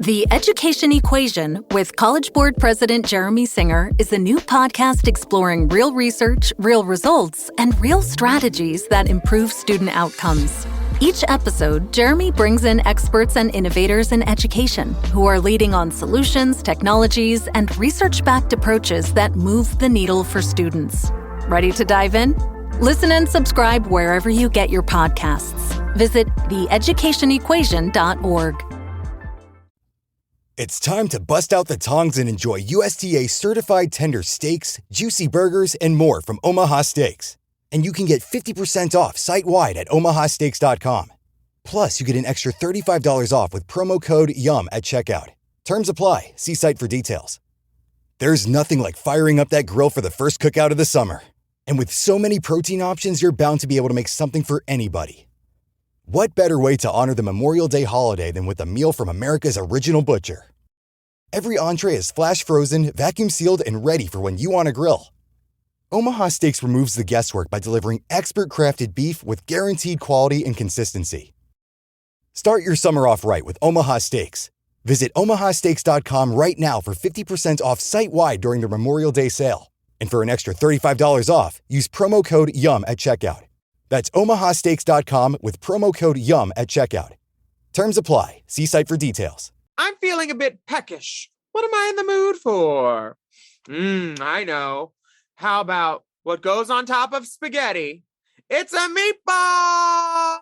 The Education Equation with College Board President Jeremy Singer is a new podcast exploring real research, real results, and real strategies that improve student outcomes. Each episode, Jeremy brings in experts and innovators in education who are leading on solutions, technologies, and research-backed approaches that move the needle for students. Ready to dive in? Listen and subscribe wherever you get your podcasts. Visit theeducationequation.org. It's time to bust out the tongs and enjoy USDA-certified tender steaks, juicy burgers, and more from Omaha Steaks. And you can get 50% off site-wide at omahasteaks.com. Plus, you get an extra $35 off with promo code YUM at checkout. Terms apply. See site for details. There's nothing like firing up that grill for the first cookout of the summer. And with so many protein options, you're bound to be able to make something for anybody. What better way to honor the Memorial Day holiday than with a meal from America's original butcher? Every entree is flash frozen, vacuum sealed, and ready for when you want to grill. Omaha Steaks removes the guesswork by delivering expert-crafted beef with guaranteed quality and consistency. Start your summer off right with Omaha Steaks. Visit omahasteaks.com right now for 50% off site-wide during the Memorial Day sale. And for an extra $35 off, use promo code YUM at checkout. That's omahasteaks.com with promo code YUM at checkout. Terms apply. See site for details. I'm feeling a bit peckish. What am I in the mood for? I know. How about what goes on top of spaghetti? It's a meatball!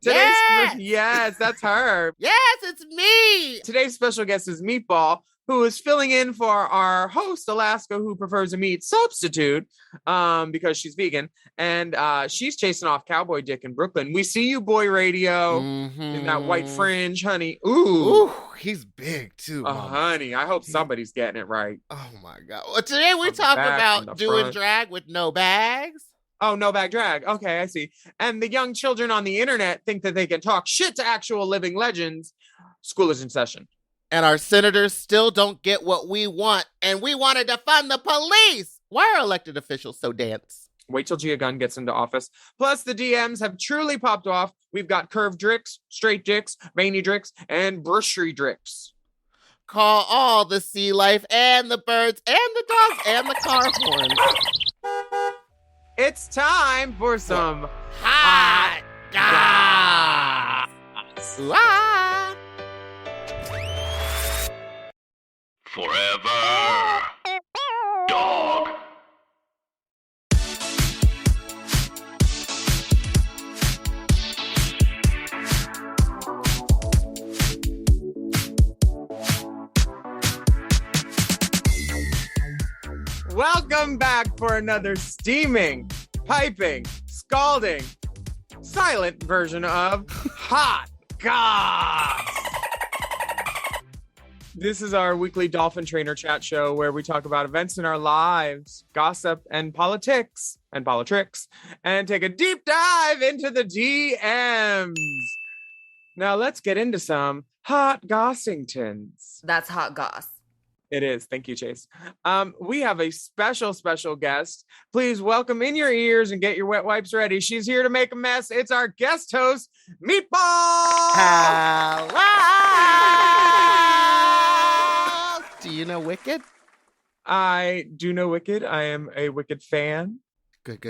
Yes, that's her. Yes, it's me. Today's special guest is Meatball, who is filling in for our host, Alaska, who prefers a meat substitute because she's vegan. And she's chasing off Cowboy Dick in Brooklyn. We see you, Boy Radio, in that white fringe, honey. Ooh, he's big, too. Honey, I hope somebody's getting it right. Oh, my God. Well, today we talk about doing drag with no bags. Oh, no bag drag. Okay, I see. And the young children on the internet think that they can talk shit to actual living legends. School is in session. And our senators still don't get what we want, and we want to defund the police. Why are elected officials so dense? Wait till Gia Gunn gets into office. Plus, the DMs have truly popped off. We've got curved dricks, straight dicks, veiny dricks, and brushery dricks. Call all the sea life and the birds and the dogs and the car horns. It's time for some hot goss. Forever Dog. Welcome back for another steaming, piping, scalding, silent version of Hot Goss. This is our weekly Dolphin Trainer chat show where we talk about events in our lives, gossip, and politics, and take a deep dive into the DMs. Now let's get into some hot gossingtons. That's hot goss. It is. Thank you, Chase. We have a special guest. Please welcome in your ears and get your wet wipes ready. She's here to make a mess. It's our guest host, Meatball. Hello. Do you know Wicked? I do know Wicked. I am a Wicked fan. Good.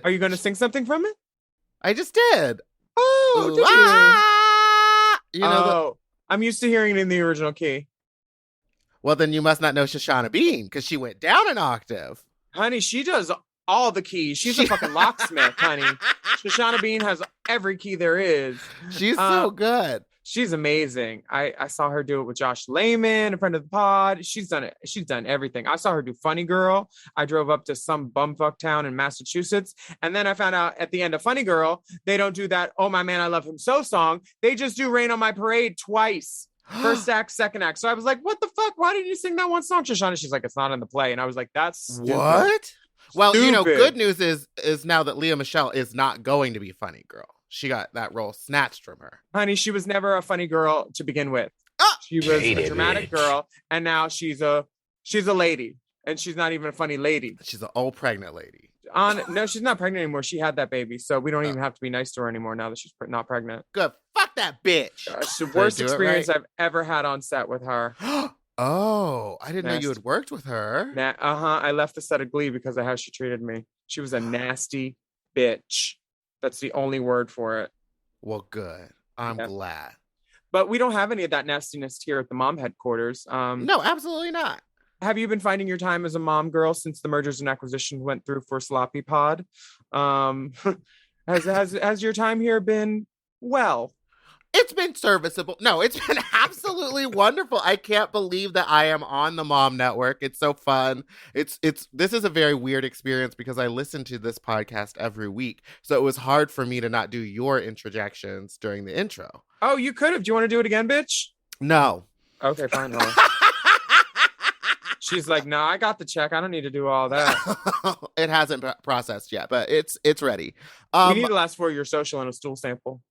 Are you going to sing something from it? I just did. Oh, did you? You know I'm used to hearing it in the original key. Well, then you must not know Shoshana Bean because she went down an octave. Honey, she does all the keys. She's a fucking locksmith, honey. Shoshana Bean has every key there is. She's so good. She's amazing. I saw her do it with Josh Lehman, a friend of the pod. She's done it. She's done everything. I saw her do Funny Girl. I drove up to some bumfuck town in Massachusetts. And then I found out at the end of Funny Girl, they don't do that, "Oh My Man, I Love Him So" song. They just do Rain on My Parade twice. First act, second act. So I was like, what the fuck? Why didn't you sing that one song, Shoshana? She's like, it's not in the play. And I was like, that's stupid. What? Well, Stupid. You know, good news is now that Leah Michele is not going to be Funny Girl. She got that role snatched from her. Honey, she was never a funny girl to begin with. She was a dramatic girl, and now she's a lady, and she's not even a funny lady. She's an old pregnant lady. No, she's not pregnant anymore. She had that baby, so we don't even have to be nice to her anymore now that she's not pregnant. Good. Fuck that bitch. It's the worst experience I've ever had on set with her. Oh, I didn't know you had worked with her. I left the set of Glee because of how she treated me. She was a nasty bitch. That's the only word for it. Well, good. I'm glad. But we don't have any of that nastiness here at the mom headquarters. No, absolutely not. Have you been finding your time as a mom girl since the mergers and acquisitions went through for Sloppy Pod? Has your time here been well? It's been serviceable. No, it's been absolutely wonderful. I can't believe that I am on the Mom Network. It's so fun. This is a very weird experience because I listen to this podcast every week. So it was hard for me to not do your interjections during the intro. Oh, you could have. Do you want to do it again, bitch? No. Okay, fine. She's like, no, I got the check. I don't need to do all that. It hasn't processed yet, but it's ready. We need the last 4 of your social and a stool sample.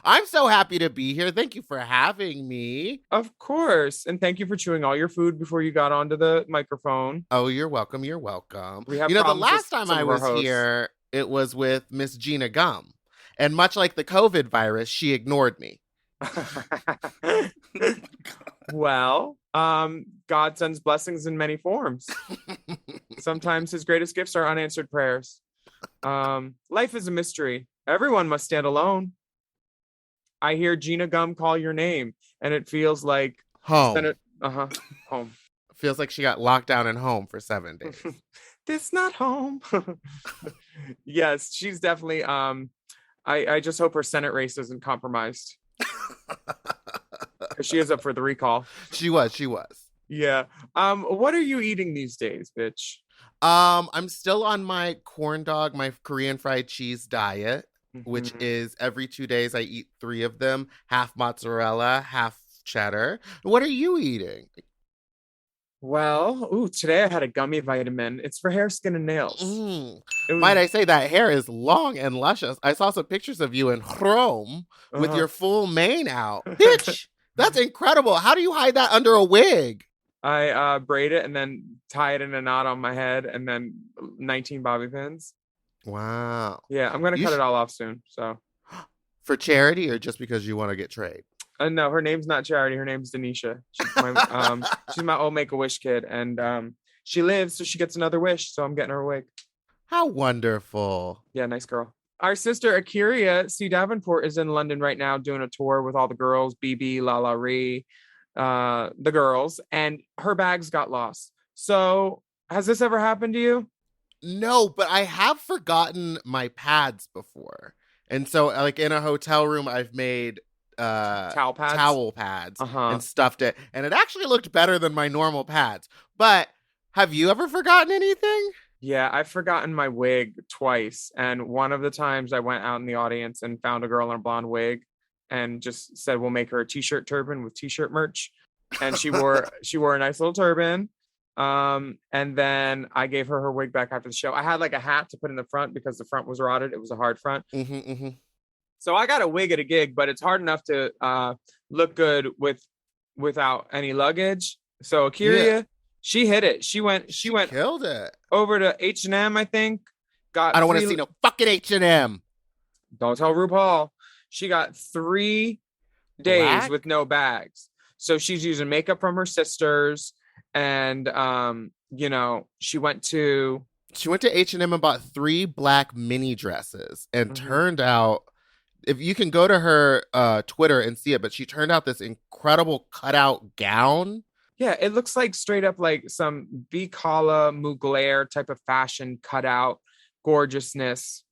I'm so happy to be here. Thank you for having me. Of course. And thank you for chewing all your food before you got onto the microphone. Oh, you're welcome. You're welcome. We have the last time I was here, it was with Miss Gina Gum. And much like the COVID virus, she ignored me. Well, God sends blessings in many forms. Sometimes his greatest gifts are unanswered prayers. Life is a mystery. Everyone must stand alone. I hear Gina Gum call your name, and it feels like home. Home. Feels like she got locked down in home for 7 days. This not home. Yes, she's definitely. I just hope her Senate race isn't compromised. She is up for the recall. She was. Yeah. What are you eating these days, bitch? I'm still on my corn dog, my Korean fried cheese diet, which is every 2 days I eat 3 of them, half mozzarella, half cheddar. What are you eating? Well, today I had a gummy vitamin. It's for hair, skin, and nails. Might I say that hair is long and luscious. I saw some pictures of you in chrome with your full mane out. Bitch, that's incredible. How do you hide that under a wig? I braid it and then tie it in a knot on my head and then 19 bobby pins. Wow. Yeah, I'm going to cut it all off soon. So, for charity or just because you want to get trade? No, her name's not Charity. Her name's Denisha. She's my old Make-A-Wish kid. And she lives, so she gets another wish. So I'm getting her a wig. How wonderful. Yeah, nice girl. Our sister Akiria C. Davenport is in London right now doing a tour with all the girls, BB, Lala Ree, the girls, and her bags got lost. So has this ever happened to you? No, but I have forgotten my pads before. And so like in a hotel room, I've made towel pads and stuffed it. And it actually looked better than my normal pads. But have you ever forgotten anything? Yeah, I've forgotten my wig twice. And one of the times I went out in the audience and found a girl in a blonde wig and just said, we'll make her a t-shirt turban with t-shirt merch. And she wore a nice little turban. And then I gave her wig back after the show. I had like a hat to put in the front because the front was rotted. It was a hard front. So I got a wig at a gig, but it's hard enough to look good without any luggage. So Akiria, she hit it. She killed it. Over to H&M, I think. I don't want to see no fucking H&M. Don't tell RuPaul. She got 3 days with no bags. So she's using makeup from her sisters. And, she went to H&M and bought 3 black mini dresses and turned out, if you can go to her Twitter and see it, but she turned out this incredible cutout gown. Yeah, it looks like straight up like some Bicala Mugler type of fashion cutout gorgeousness.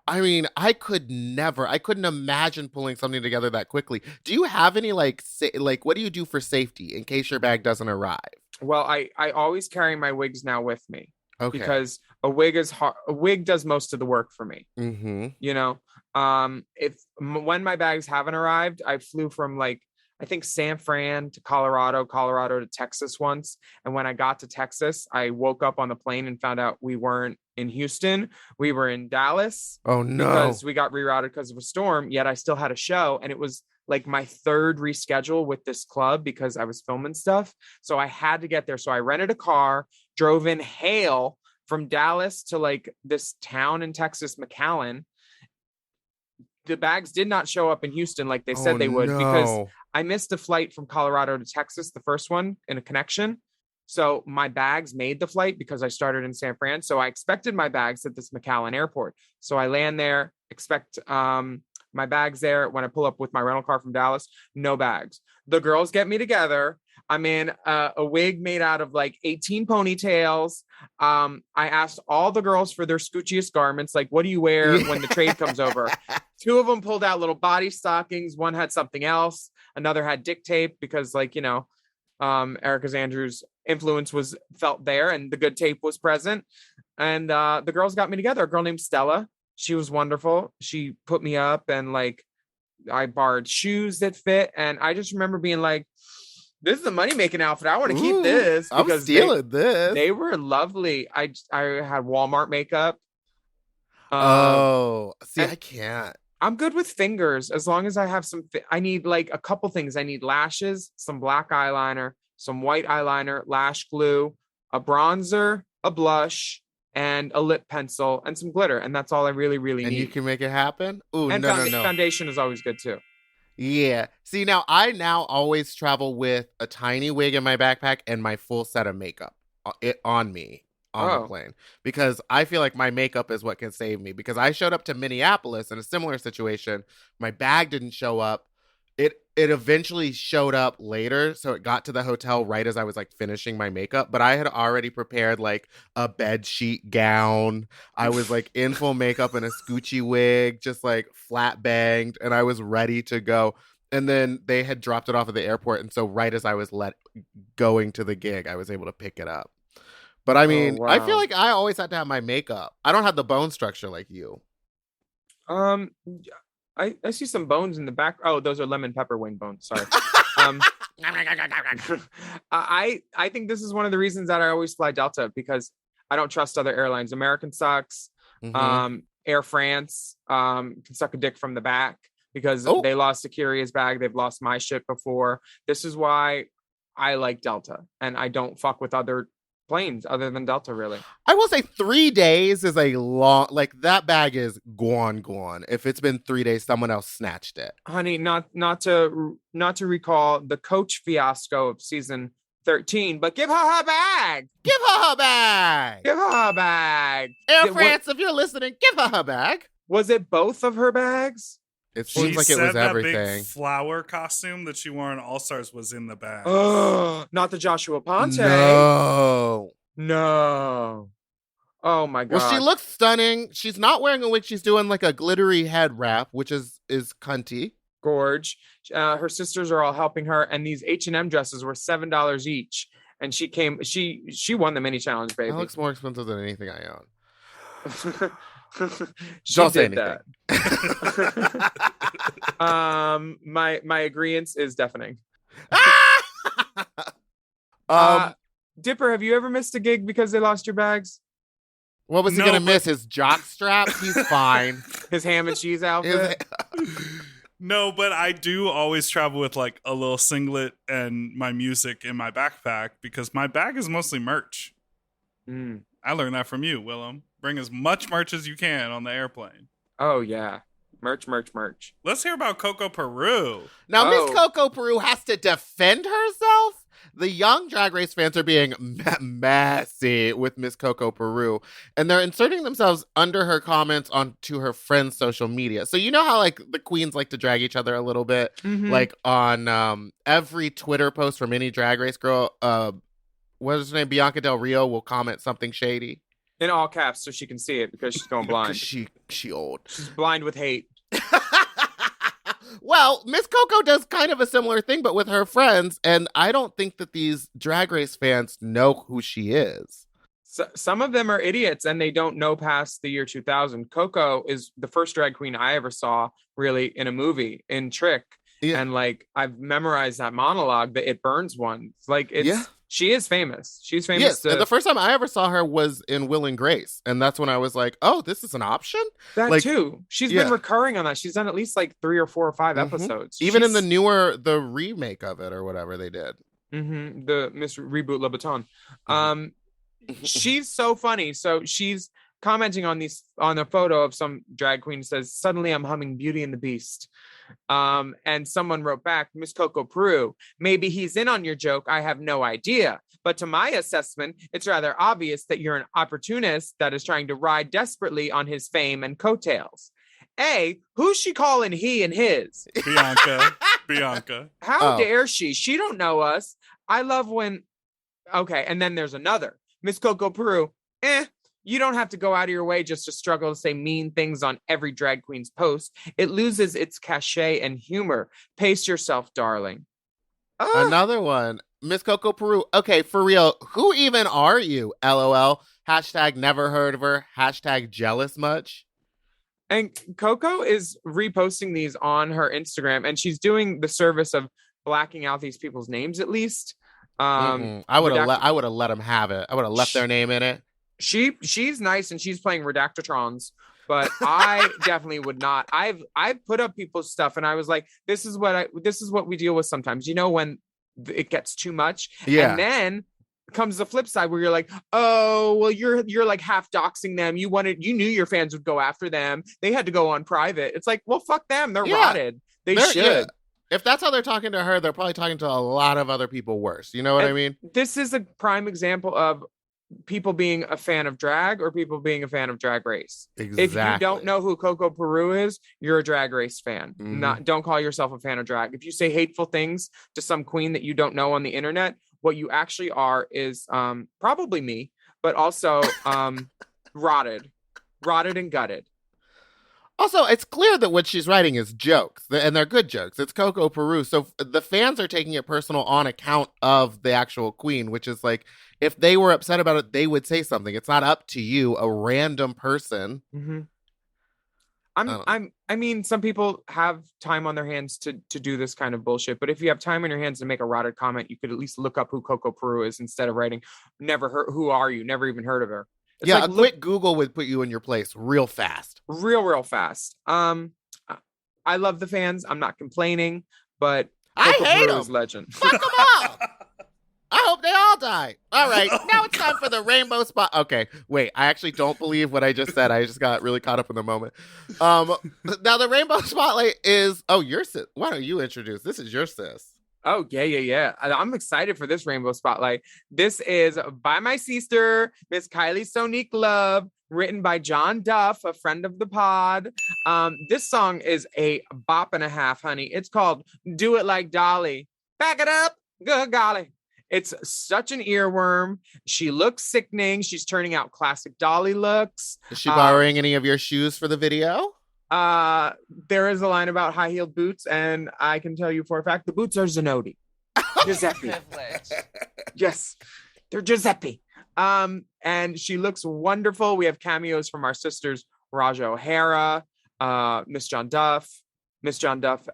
I mean, I couldn't imagine pulling something together that quickly. Do you have any what do you do for safety in case your bag doesn't arrive? Well, I always carry my wigs now with me. Okay. Because a wig is hard. A wig does most of the work for me. When my bags haven't arrived, I flew from I think San Fran to Colorado to Texas once. And when I got to Texas, I woke up on the plane and found out we weren't in Houston. We were in Dallas. Oh, no. Because we got rerouted because of a storm, yet I still had a show. And it was like my 3rd reschedule with this club because I was filming stuff. So I had to get there. So I rented a car, drove in hail from Dallas to like this town in Texas, McAllen. The bags did not show up in Houston like they said they would, because I missed a flight from Colorado to Texas, the first one in a connection. So my bags made the flight because I started in San Fran. So I expected my bags at this McAllen airport. So I land there, expect my bags there. When I pull up with my rental car from Dallas, no bags. The girls get me together. I'm in a wig made out of like 18 ponytails. I asked all the girls for their scoochiest garments. Like, what do you wear when the trade comes over? 2 of them pulled out little body stockings. One had something else. Another had dick tape because, like, you know, Erica Andrews' influence was felt there, and the good tape was present. And the girls got me together. A girl named Stella. She was wonderful. She put me up, and like I borrowed shoes that fit. And I just remember being like, this is a money-making outfit. I want to keep this. I'm stealing this. They were lovely. I had Walmart makeup. I can't. I'm good with fingers as long as I have some. I need like a couple things. I need lashes, some black eyeliner, some white eyeliner, lash glue, a bronzer, a blush, and a lip pencil, and some glitter. And that's all I really, really need. And you can make it happen? Ooh, and no. Foundation is always good too. Yeah. See, now I always travel with a tiny wig in my backpack and my full set of makeup on me on the plane, because I feel like my makeup is what can save me, because I showed up to Minneapolis in a similar situation. My bag didn't show up. It eventually showed up later, so it got to the hotel right as I was like finishing my makeup, but I had already prepared like a bed sheet gown. I was like in full makeup and a Scoochie wig, just like flat banged, and I was ready to go. And then they had dropped it off at the airport, and so right as I was going to the gig, I was able to pick it up. But I mean, I feel like I always had to have my makeup. I don't have the bone structure like you. I see some bones in the back. Oh, those are lemon pepper wing bones. Sorry. I think this is one of the reasons that I always fly Delta, because I don't trust other airlines. American sucks. Mm-hmm. Air France can suck a dick from the back, because they lost Securia's bag. They've lost my shit before. This is why I like Delta, and I don't fuck with other planes other than Delta, really. I will say 3 days is a long, like that bag is gone. If it's been 3 days, someone else snatched it. Honey, not to recall the coach fiasco of season 13, but give her bag. Give her her bag. Give her her bag. Air France, if you're listening, give her her bag. Was it both of her bags? It seems like it was everything. That big flower costume that she wore in All Stars was in the bag. Oh, not the Joshua Ponte. No. Oh my god. Well, she looks stunning. She's not wearing a wig. She's doing like a glittery head wrap, which is cunty. Gorge. Her sisters are all helping her, and these H&M dresses were $7 each. And she won the mini challenge, baby. That looks more expensive than anything I own. Don't say anything. My agreement is deafening. Dipper, have you ever missed a gig because they lost your bags? What was he gonna miss? His jock strap? He's fine. His ham and cheese outfit? No, but I do always travel with like a little singlet and my music in my backpack, because my bag is mostly merch. I learned that from you, Willam. Bring as much merch as you can on the airplane. Oh, yeah. Merch. Let's hear about Coco Peru. Now, Miss Coco Peru has to defend herself. The young Drag Race fans are being messy with Miss Coco Peru, and they're inserting themselves under her comments onto her friends' social media. So you know how like the queens like to drag each other a little bit? Mm-hmm. Like on every Twitter post from any Drag Race girl, what is her name? Bianca Del Rio will comment something shady. In all caps, so she can see it, because she's going blind. she old. She's blind with hate. Well, Miss Coco does kind of a similar thing, but with her friends, and I don't think that these Drag Race fans know who she is. So, some of them are idiots, and they don't know past the year 2000. Coco is the first drag queen I ever saw, really, in a movie, in Trick. Yeah. And, like, I've memorized that monologue, the It Burns one. Like, she is famous. She's famous. Yes, and the first time I ever saw her was in Will and Grace. And that's when I was like, oh, this is an option? That like, too. She's been recurring on that. She's done at least like 3 or 4 or 5 episodes. Even in the remake of it or whatever they did. The Miss Reboot Louboutin. She's so funny. So she's commenting on a photo of some drag queen, says, suddenly I'm humming Beauty and the Beast. And someone wrote back, Miss Coco Peru, maybe he's in on your joke. I have no idea. But to my assessment, it's rather obvious that you're an opportunist that is trying to ride desperately on his fame and coattails. A, who's she calling he and his? Bianca. How dare she? She don't know us. I love when... Okay, and then there's another. Miss Coco Peru, you don't have to go out of your way just to struggle to say mean things on every drag queen's post. It loses its cachet and humor. Pace yourself, darling. Another one. Miss Coco Peru. Okay, for real, who even are you? LOL. Hashtag never heard of her. Hashtag jealous much. And Coco is reposting these on her Instagram, and she's doing the service of blacking out these people's names at least. I would have let them have it. I would have left their name in it. She's nice and she's playing Redactatrons, but I definitely would not. I've put up people's stuff and I was like, this is what we deal with sometimes. You know, when it gets too much. Yeah. And then comes the flip side where you're like, oh, well, you're like half doxing them. You knew your fans would go after them. They had to go on private. It's like, well, fuck them. They're rotted. They should. Yeah. If that's how they're talking to her, they're probably talking to a lot of other people worse. You know what I mean? This is a prime example of people being a fan of drag or people being a fan of Drag Race. Exactly. If you don't know who Coco Peru is, you're a Drag Race fan. Don't call yourself a fan of drag. If you say hateful things to some queen that you don't know on the internet, what you actually are is probably me, but also rotted and gutted. Also, it's clear that what she's writing is jokes, and they're good jokes. It's Coco Peru. So the fans are taking it personal on account of the actual queen, which is like, if they were upset about it, they would say something. It's not up to you, a random person. Mm-hmm. I mean, some people have time on their hands to do this kind of bullshit, but if you have time on your hands to make a rotted comment, you could at least look up who Coco Peru is instead of writing, who are you? Never even heard of her. It's a quick Google would put you in your place real fast. Real fast. I love the fans. I'm not complaining, but I hate them. Legend. Fuck them all. I hope they all die. All right, now it's time for the rainbow spot. Okay, wait. I actually don't believe what I just said. I just got really caught up in the moment. Now the rainbow spotlight is your sis. Why don't you introduce? This is your sis. Oh, yeah. I'm excited for this rainbow spotlight. This is by my sister, Miss Kylie Sonique Love, written by John Duff, a friend of the pod. This song is a bop and a half, honey. It's called Do It Like Dolly. Back it up. Good golly. It's such an earworm. She looks sickening. She's turning out classic Dolly looks. Is she borrowing any of your shoes for the video? There is a line about high-heeled boots, and I can tell you for a fact the boots are Zanotti. Giuseppe. Yes, they're Giuseppe. And she looks wonderful. We have cameos from our sisters Raja O'Hara, Miss John Duff,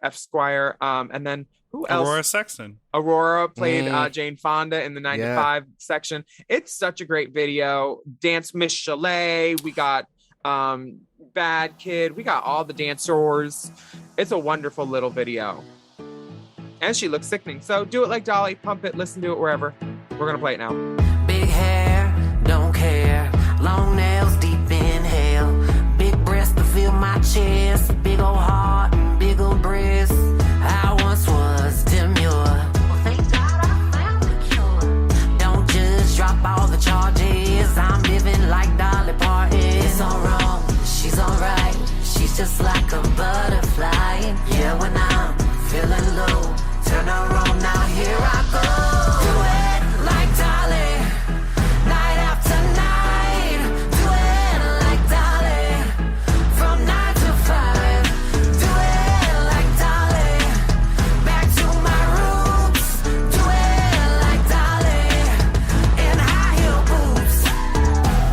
Esquire, and then who else? Aurora Sexton. Aurora played Jane Fonda in the 95 section. It's such a great video. Dance Miss Chalet. We got Bad Kid. We got all the dancers. It's a wonderful little video. And she looks sickening. So do it like Dolly. Pump it. Listen to it wherever. We're going to play it now. Big hair, don't care. Long nails, deep inhale. Big breasts to fill my chest. Big old heart and big old breasts. I once was demure. Well, thank God I found the cure. Don't just drop all the charges. I'm living like Dolly Parton. It's all wrong. She's alright. She's just like a butterfly. Yeah, when I'm feeling low, turn her on, now here I go. Do it like Dolly, night after night. Do it like Dolly, from 9 to 5. Do it like Dolly, back to my roots. Do it like Dolly, in high heel boots.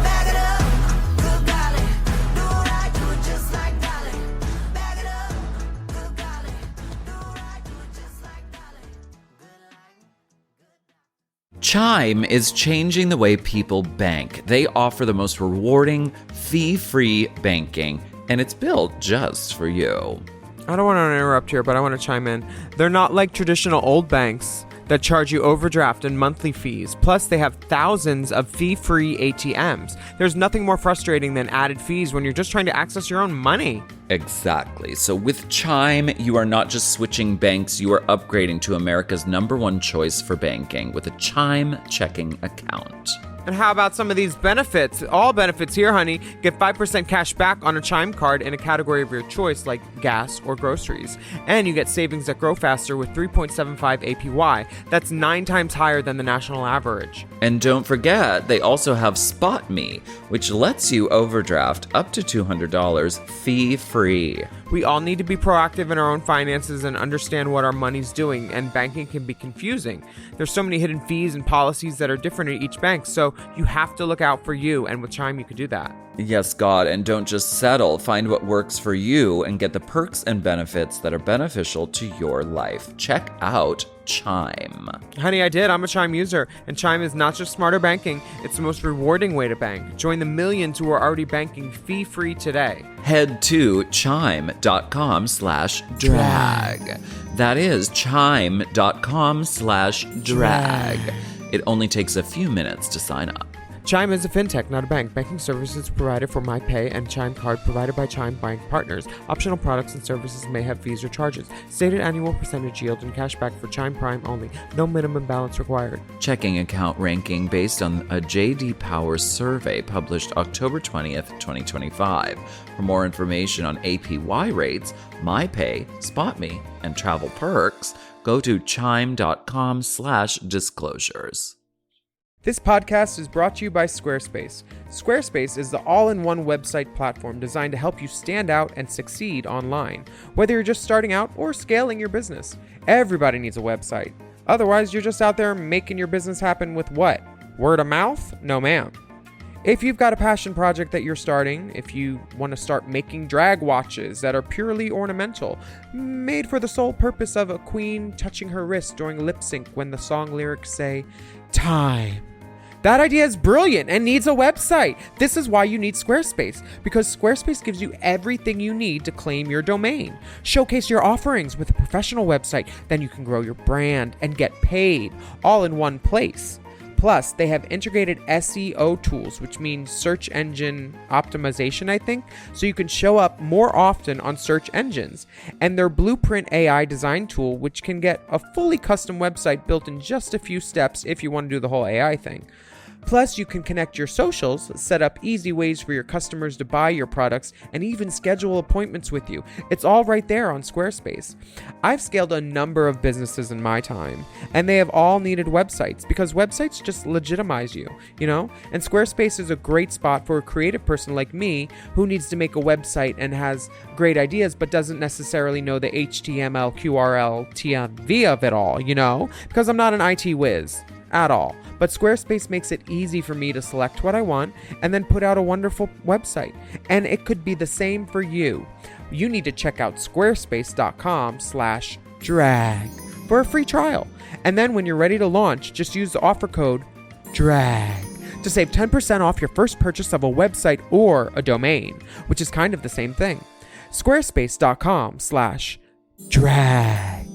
Back it up, good golly. Do right, do it just like Dolly. Back it up, good golly. Do right, do it just like Dolly. Chime is changing the way people bank. They offer the most rewarding, fee-free banking, and it's built just for you. I don't want to interrupt here, but I want to chime in. They're not like traditional old banks that charge you overdraft and monthly fees. Plus, they have thousands of fee-free ATMs. There's nothing more frustrating than added fees when you're just trying to access your own money. Exactly. So with Chime, you are not just switching banks, you are upgrading to America's #1 choice for banking with a Chime checking account. And how about some of these benefits? All benefits here, honey. Get 5% cash back on a Chime card in a category of your choice, like gas or groceries. And you get savings that grow faster with 3.75 APY. That's 9 times higher than the national average. And don't forget, they also have Spot Me, which lets you overdraft up to $200 fee-free. We all need to be proactive in our own finances and understand what our money's doing, and banking can be confusing. There's so many hidden fees and policies that are different at each bank, so you have to look out for you, and with Chime you could do that. Yes, God, and don't just settle. Find what works for you and get the perks and benefits that are beneficial to your life. Check out Chime. Honey, I did. I'm a Chime user, and Chime is not just smarter banking, it's the most rewarding way to bank. Join the millions who are already banking fee-free today. Head to chime.com/drag. That is chime.com/drag. It only takes a few minutes to sign up. Chime is a fintech, not a bank. Banking services provided for MyPay and Chime Card provided by Chime Bank Partners. Optional products and services may have fees or charges. Stated annual percentage yield and cashback for Chime Prime only. No minimum balance required. Checking account ranking based on a J.D. Power survey published October 20th, 2025. For more information on APY rates, MyPay, SpotMe, and travel perks, go to chime.com/disclosures. This podcast is brought to you by Squarespace. Squarespace is the all-in-one website platform designed to help you stand out and succeed online. Whether you're just starting out or scaling your business, everybody needs a website. Otherwise, you're just out there making your business happen with what? Word of mouth? No, ma'am. If you've got a passion project that you're starting, if you want to start making drag watches that are purely ornamental, made for the sole purpose of a queen touching her wrist during lip sync when the song lyrics say, time. That idea is brilliant and needs a website. This is why you need Squarespace, because Squarespace gives you everything you need to claim your domain. Showcase your offerings with a professional website, then you can grow your brand and get paid all in one place. Plus, they have integrated SEO tools, which means search engine optimization, I think, so you can show up more often on search engines. And their Blueprint AI design tool, which can get a fully custom website built in just a few steps if you want to do the whole AI thing. Plus, you can connect your socials, set up easy ways for your customers to buy your products, and even schedule appointments with you. It's all right there on Squarespace. I've scaled a number of businesses in my time, and they have all needed websites because websites just legitimize you, you know? And Squarespace is a great spot for a creative person like me who needs to make a website and has great ideas but doesn't necessarily know the HTML, QRL, TMV of it all, you know? Because I'm not an IT whiz at all. But Squarespace makes it easy for me to select what I want and then put out a wonderful website. And it could be the same for you. You need to check out squarespace.com/drag for a free trial. And then when you're ready to launch, just use the offer code DRAG to save 10% off your first purchase of a website or a domain, which is kind of the same thing. Squarespace.com/drag.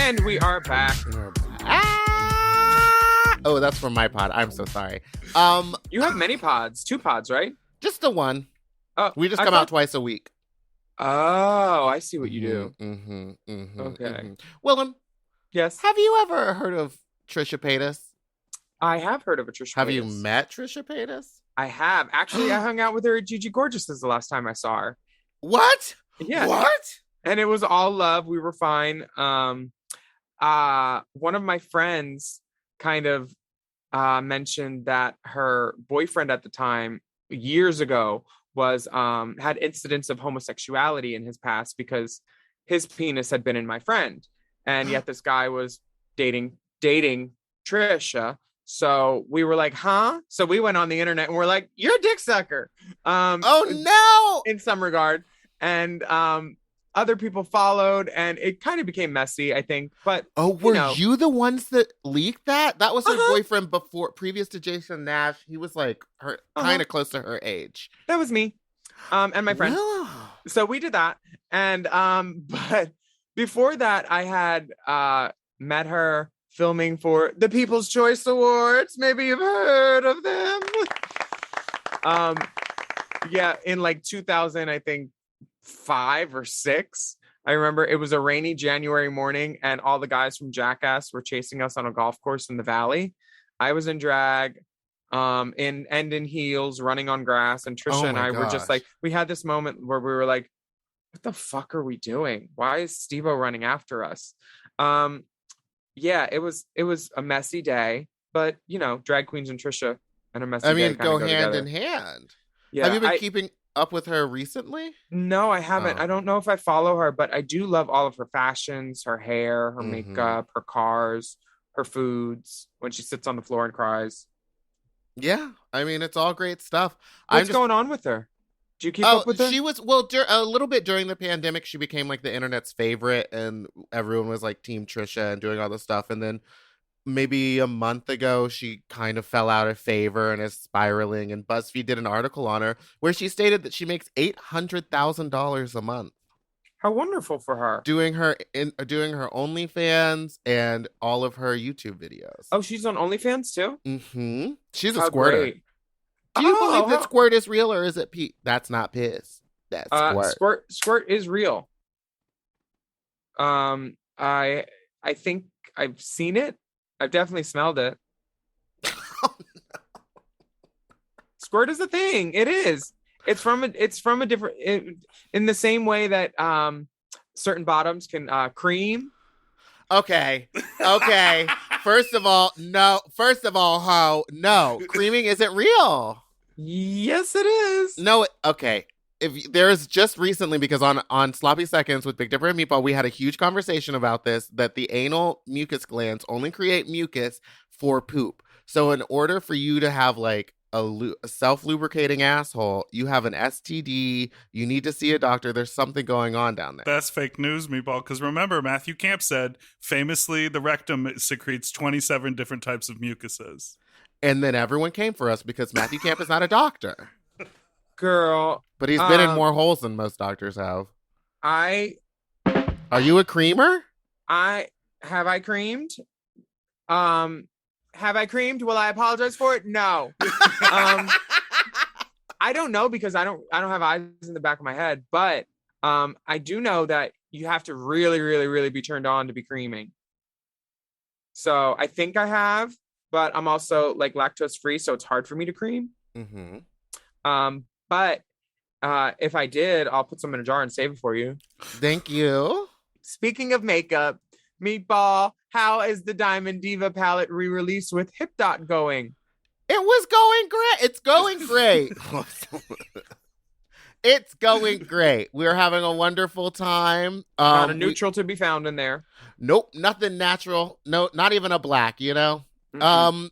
And we are back. Oh, that's from my pod. I'm so sorry. You have many pods. 2 pods, right? Just the one. Oh, we just come out twice a week. Oh, I see what you do. Okay. Willam. Yes. Have you ever heard of Trisha Paytas? I have heard of a Trisha Paytas. Have you met Trisha Paytas? I have. Actually, I hung out with her at Gigi Gorgeous the last time I saw her. What? Yeah. What? And it was all love. We were fine. One of my friends kind of mentioned that her boyfriend at the time, years ago, was had incidents of homosexuality in his past because his penis had been in my friend, and yet this guy was dating Trisha. So we were like, huh? So we went on the internet and we're like, you're a dick sucker. Oh no! In some regard. And other people followed, and it kind of became messy, I think. But were you the ones that leaked that? That was her Uh-huh. boyfriend previous to Jason Nash. He was like her kind of close to her age. That was me, and my friend. Well. So we did that, and but before that, I had met her filming for the People's Choice Awards. Maybe you've heard of them. Yeah, in like 2000, I think 5 or 6. I remember it was a rainy January morning, and all the guys from Jackass were chasing us on a golf course in the valley. I was in drag, in heels, running on grass, and Trisha and I were just like, we had this moment where we were like, what the fuck are we doing? Why is Steve-O running after us? Yeah, it was a messy day, but drag queens and Trisha and a messy day go hand together. in hand. Yeah, have you been keeping up with her recently? No, I haven't. I don't know if I follow her, but I do love all of her fashions, her hair, her makeup, her cars, her foods, when she sits on the floor and cries. Yeah, I mean, it's all great stuff. What's going on with her? Do you keep up with her? She was, a little bit during the pandemic, she became like the internet's favorite, and everyone was like Team Trisha and doing all this stuff. And then maybe a month ago, she kind of fell out of favor and is spiraling. And BuzzFeed did an article on her where she stated that she makes $800,000 a month. How wonderful for her. Doing her OnlyFans and all of her YouTube videos. Oh, she's on OnlyFans too? Mm-hmm. She's a squirter. Great. Do you believe that squirt is real, or is it pee? That's not piss. That's squirt. Squirt is real. I think I've seen it. I've definitely smelled it. Oh, no. Squirt is a thing. It is. It's from a different. In the same way that certain bottoms can cream. Okay. First of all, ho, no. Creaming isn't real. Yes, it is. No, okay. If there's just recently, because on Sloppy Seconds with Big Dipper and Meatball, we had a huge conversation about this, that the anal mucus glands only create mucus for poop. So in order for you to have like a self-lubricating asshole, you have an STD, you need to see a doctor, there's something going on down there. That's fake news, Meatball, because remember, Matthew Camp said, famously, the rectum secretes 27 different types of mucuses. And then everyone came for us because Matthew Camp is not a doctor. Girl. But he's been in more holes than most doctors have. Are you a creamer? Have I creamed? Have I creamed? Will I apologize for it? No. I don't know, because I don't have eyes in the back of my head, but I do know that you have to really, really, really be turned on to be creaming. So I think I have, but I'm also like lactose free, so it's hard for me to cream. Mm-hmm. But if I did, I'll put some in a jar and save it for you. Thank you. Speaking of makeup, Meatball, how is the Diamond Diva palette re-release with Hip Dot going? It was going great. It's going great. It's going great. We're having a wonderful time. Not a neutral to be found in there. Nope, nothing natural. No, not even a black, Mm-hmm.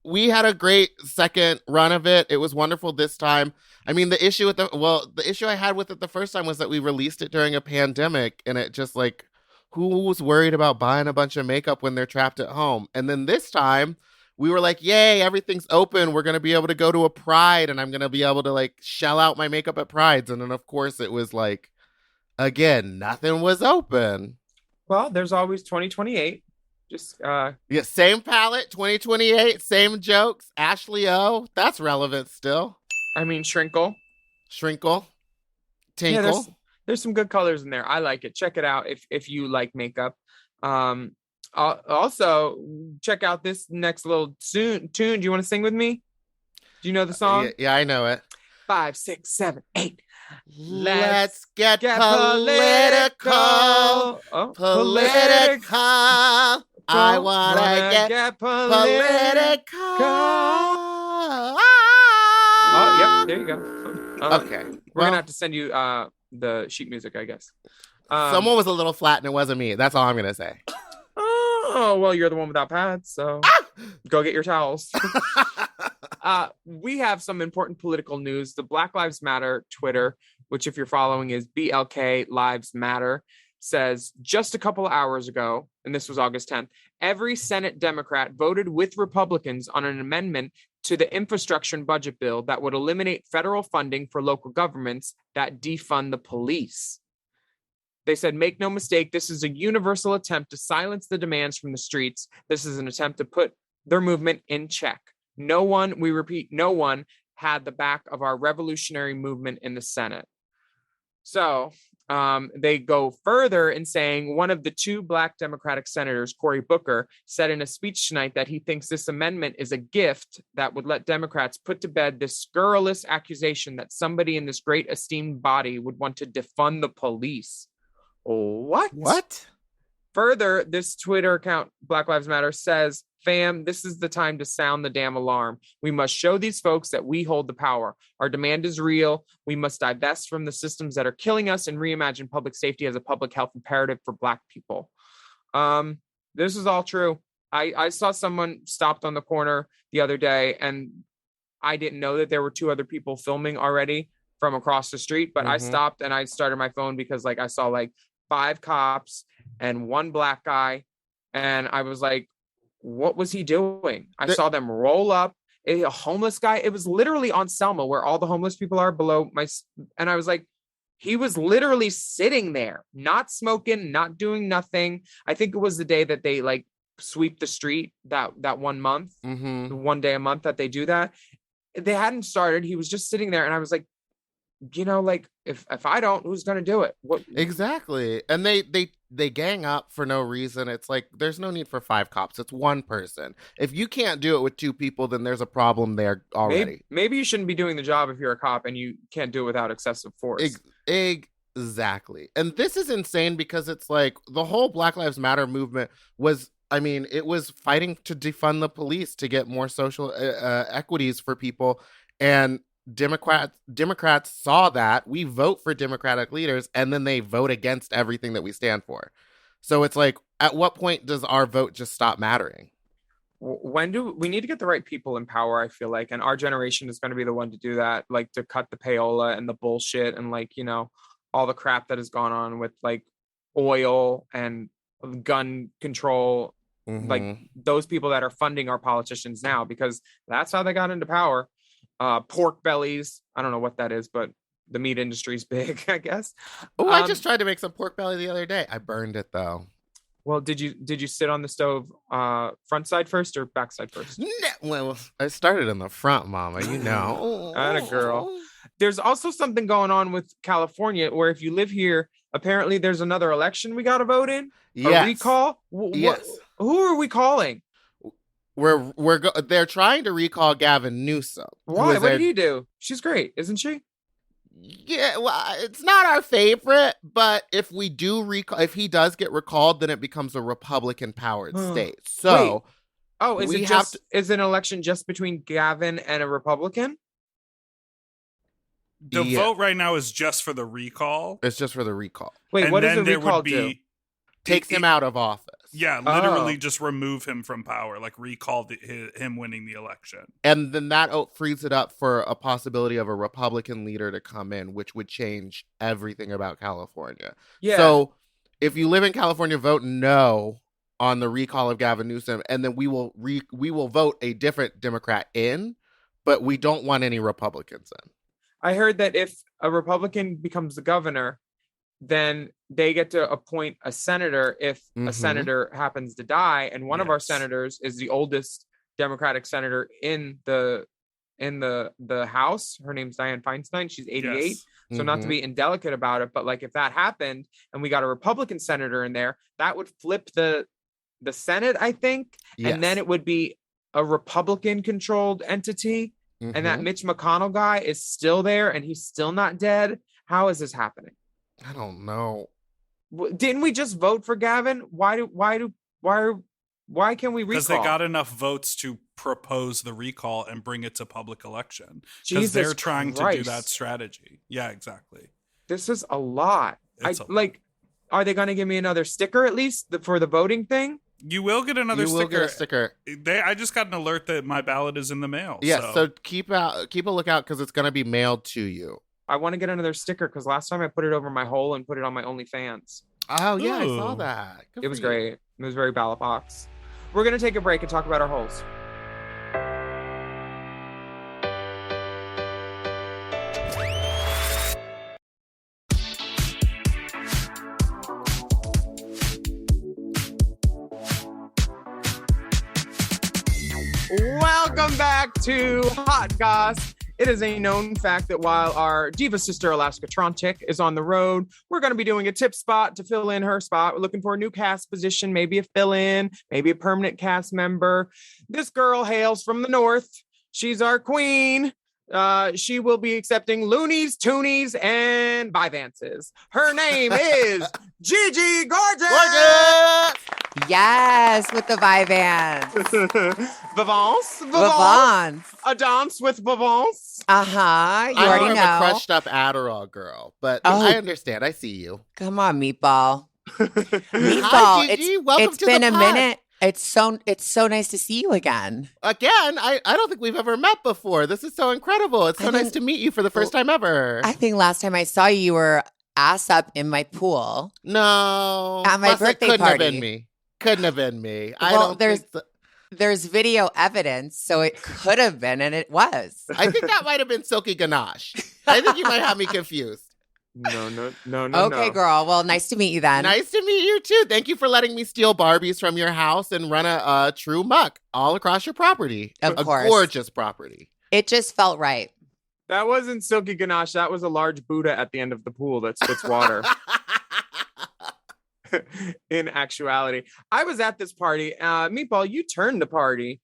We had a great second run of it. It was wonderful this time. I mean, the issue I had with it the first time was that we released it during a pandemic, and it just like, who was worried about buying a bunch of makeup when they're trapped at home? And then this time we were like, yay, everything's open. We're going to be able to go to a Pride, and I'm going to be able to like shell out my makeup at Prides. And then of course it was like, again, nothing was open. Well, there's always 2028. Just same palette, 2028, same jokes. Ashley O, that's relevant still. I mean, Shrinkle, Tinkle. Yeah, there's some good colors in there. I like it. Check it out if you like makeup. Also check out this next little tune. Do you want to sing with me? Do you know the song? Yeah, I know it. 5, 6, 7, 8. Let's get political. Oh, political. I wanna get political. Oh, yep. There you go. Okay. We're gonna have to send you the sheet music, I guess. Someone was a little flat and it wasn't me. That's all I'm gonna say. Oh, well, you're the one without pads, so go get your towels. We have some important political news. The Black Lives Matter Twitter which if you're following is BLK Lives Matter, says just a couple of hours ago, and this was August 10th, every Senate Democrat voted with Republicans on an amendment to the infrastructure and budget bill that would eliminate federal funding for local governments that defund the police. They said, make no mistake, this is a universal attempt to silence the demands from the streets. This is an attempt to put their movement in check. No one, we repeat, no one had the back of our revolutionary movement in the Senate. So they go further in saying one of the two Black Democratic senators, Cory Booker, said in a speech tonight that he thinks this amendment is a gift that would let Democrats put to bed this scurrilous accusation that somebody in this great esteemed body would want to defund the police. What? Further, this Twitter account, Black Lives Matter, says, fam, this is the time to sound the damn alarm. We must show these folks that we hold the power. Our demand is real. We must divest from the systems that are killing us and reimagine public safety as a public health imperative for Black people. This is all true. I saw someone stopped on the corner the other day, and I didn't know that there were two other people filming already from across the street, but I stopped and I started my phone because I saw 5 cops and 1 Black guy, and I was like, what was he doing? I saw them roll up a homeless guy. It was literally on Selma where all the homeless people are below and I was like, he was literally sitting there, not smoking, not doing nothing. I think it was the day that they sweep the street that 1 month, 1 day a month that they do that. They hadn't started. He was just sitting there, and I was like, if I don't, who's going to do it? What exactly? And they gang up for no reason. It's like, there's no need for 5 cops. It's 1 person. If you can't do it with 2 people, then there's a problem there already. Maybe you shouldn't be doing the job if you're a cop and you can't do it without excessive force. Exactly. And this is insane because it's like the whole Black Lives Matter movement was, it was fighting to defund the police to get more social equities for people. And Democrats saw that. We vote for Democratic leaders, and then they vote against everything that we stand for. So it's like, at what point does our vote just stop mattering? When do we need to get the right people in power? I feel like, and our generation is going to be the one to do that, to cut the payola and the bullshit and all the crap that has gone on with oil and gun control, those people that are funding our politicians now, because that's how they got into power. Pork bellies. I don't know what that is, but the meat industry is big, I guess. Oh, I just tried to make some pork belly the other day. I burned it though. Well, did you sit on the stove front side first or back side first? No, well, I started in the front, mama. You know. Atta girl. There's also something going on with California where if you live here, apparently there's another election we got to vote in. Yes. A recall. Yes. Who are we calling? They're trying to recall Gavin Newsom. Why? What did he do? She's great, isn't she? Yeah, well, it's not our favorite, but if we do if he does get recalled, then it becomes a Republican-powered state. So, is an election just between Gavin and a Republican? The vote right now is just for the recall. It's just for the recall. Wait, what does the recall do? Takes him out of office. Yeah, literally just remove him from power, recall him winning the election. And then that frees it up for a possibility of a Republican leader to come in, which would change everything about California. Yeah. So if you live in California, vote no on the recall of Gavin Newsom, and then we will vote a different Democrat in, but we don't want any Republicans in. I heard that if a Republican becomes the governor, then they get to appoint a senator if a senator happens to die. And one of our senators is the oldest Democratic senator in the House. Her name's Dianne Feinstein. She's 88. Yes. So not to be indelicate about it, but if that happened and we got a Republican senator in there, that would flip the Senate, I think. Yes. And then it would be a Republican controlled entity. And that Mitch McConnell guy is still there and he's still not dead. How is this happening? I don't know. Didn't we just vote for Gavin? Why can't we recall? Because they got enough votes to propose the recall and bring it to public election. Because they're trying to do that strategy. Yeah, exactly. This is a lot. Are they going to give me another sticker at least for the voting thing? You will get another sticker. You will get a sticker. I just got an alert that my ballot is in the mail. Yeah, so keep a lookout because it's going to be mailed to you. I want to get another sticker because last time I put it over my hole and put it on my OnlyFans. Oh, yeah, I saw Ooh. that. Good It for was you. great. It was very ballot box. We're going to take a break and talk about our holes. Welcome back to Hot Goss. It is a known fact that while our diva sister Alaska Trontic is on the road, we're going to be doing a tip spot to fill in her spot. We're looking for a new cast position, maybe a fill-in, maybe a permanent cast member. This girl hails from the north. She's our queen. She will be accepting loonies, toonies, and bivances. Her name is Gigi Gorgeous. Gorgeous! Yes, with the Vivans. Vivance. Vivans. A dance with Vivance. Uh-huh. You I'm already more of know. a crushed up Adderall girl, but Oh. I understand. I see you. Come on, Meatball. Meatball. Hi, Gigi. Welcome it's to been the a pod. minute. It's so nice to see you again. Again, I don't think we've ever met before. This is so incredible. It's so I nice think- to meet you for the first time ever. I think last time I saw you, you were ass up in my pool. No. At my Plus, it birthday couldn't party. have been me. Couldn't have been me. I Well, don't there's- think so. There's video evidence, so it could have been, and it was. I think that might have been Silky Ganache. I think you might have me confused. No. Okay, girl. Well, nice to meet you then. Nice to meet you too. Thank you for letting me steal Barbies from your house and run a true muck all across your property. Of course. A gorgeous property. It just felt right. That wasn't Silky Ganache. That was a large Buddha at the end of the pool that spits water. In actuality, I was at this party. Meatball, you turned the party.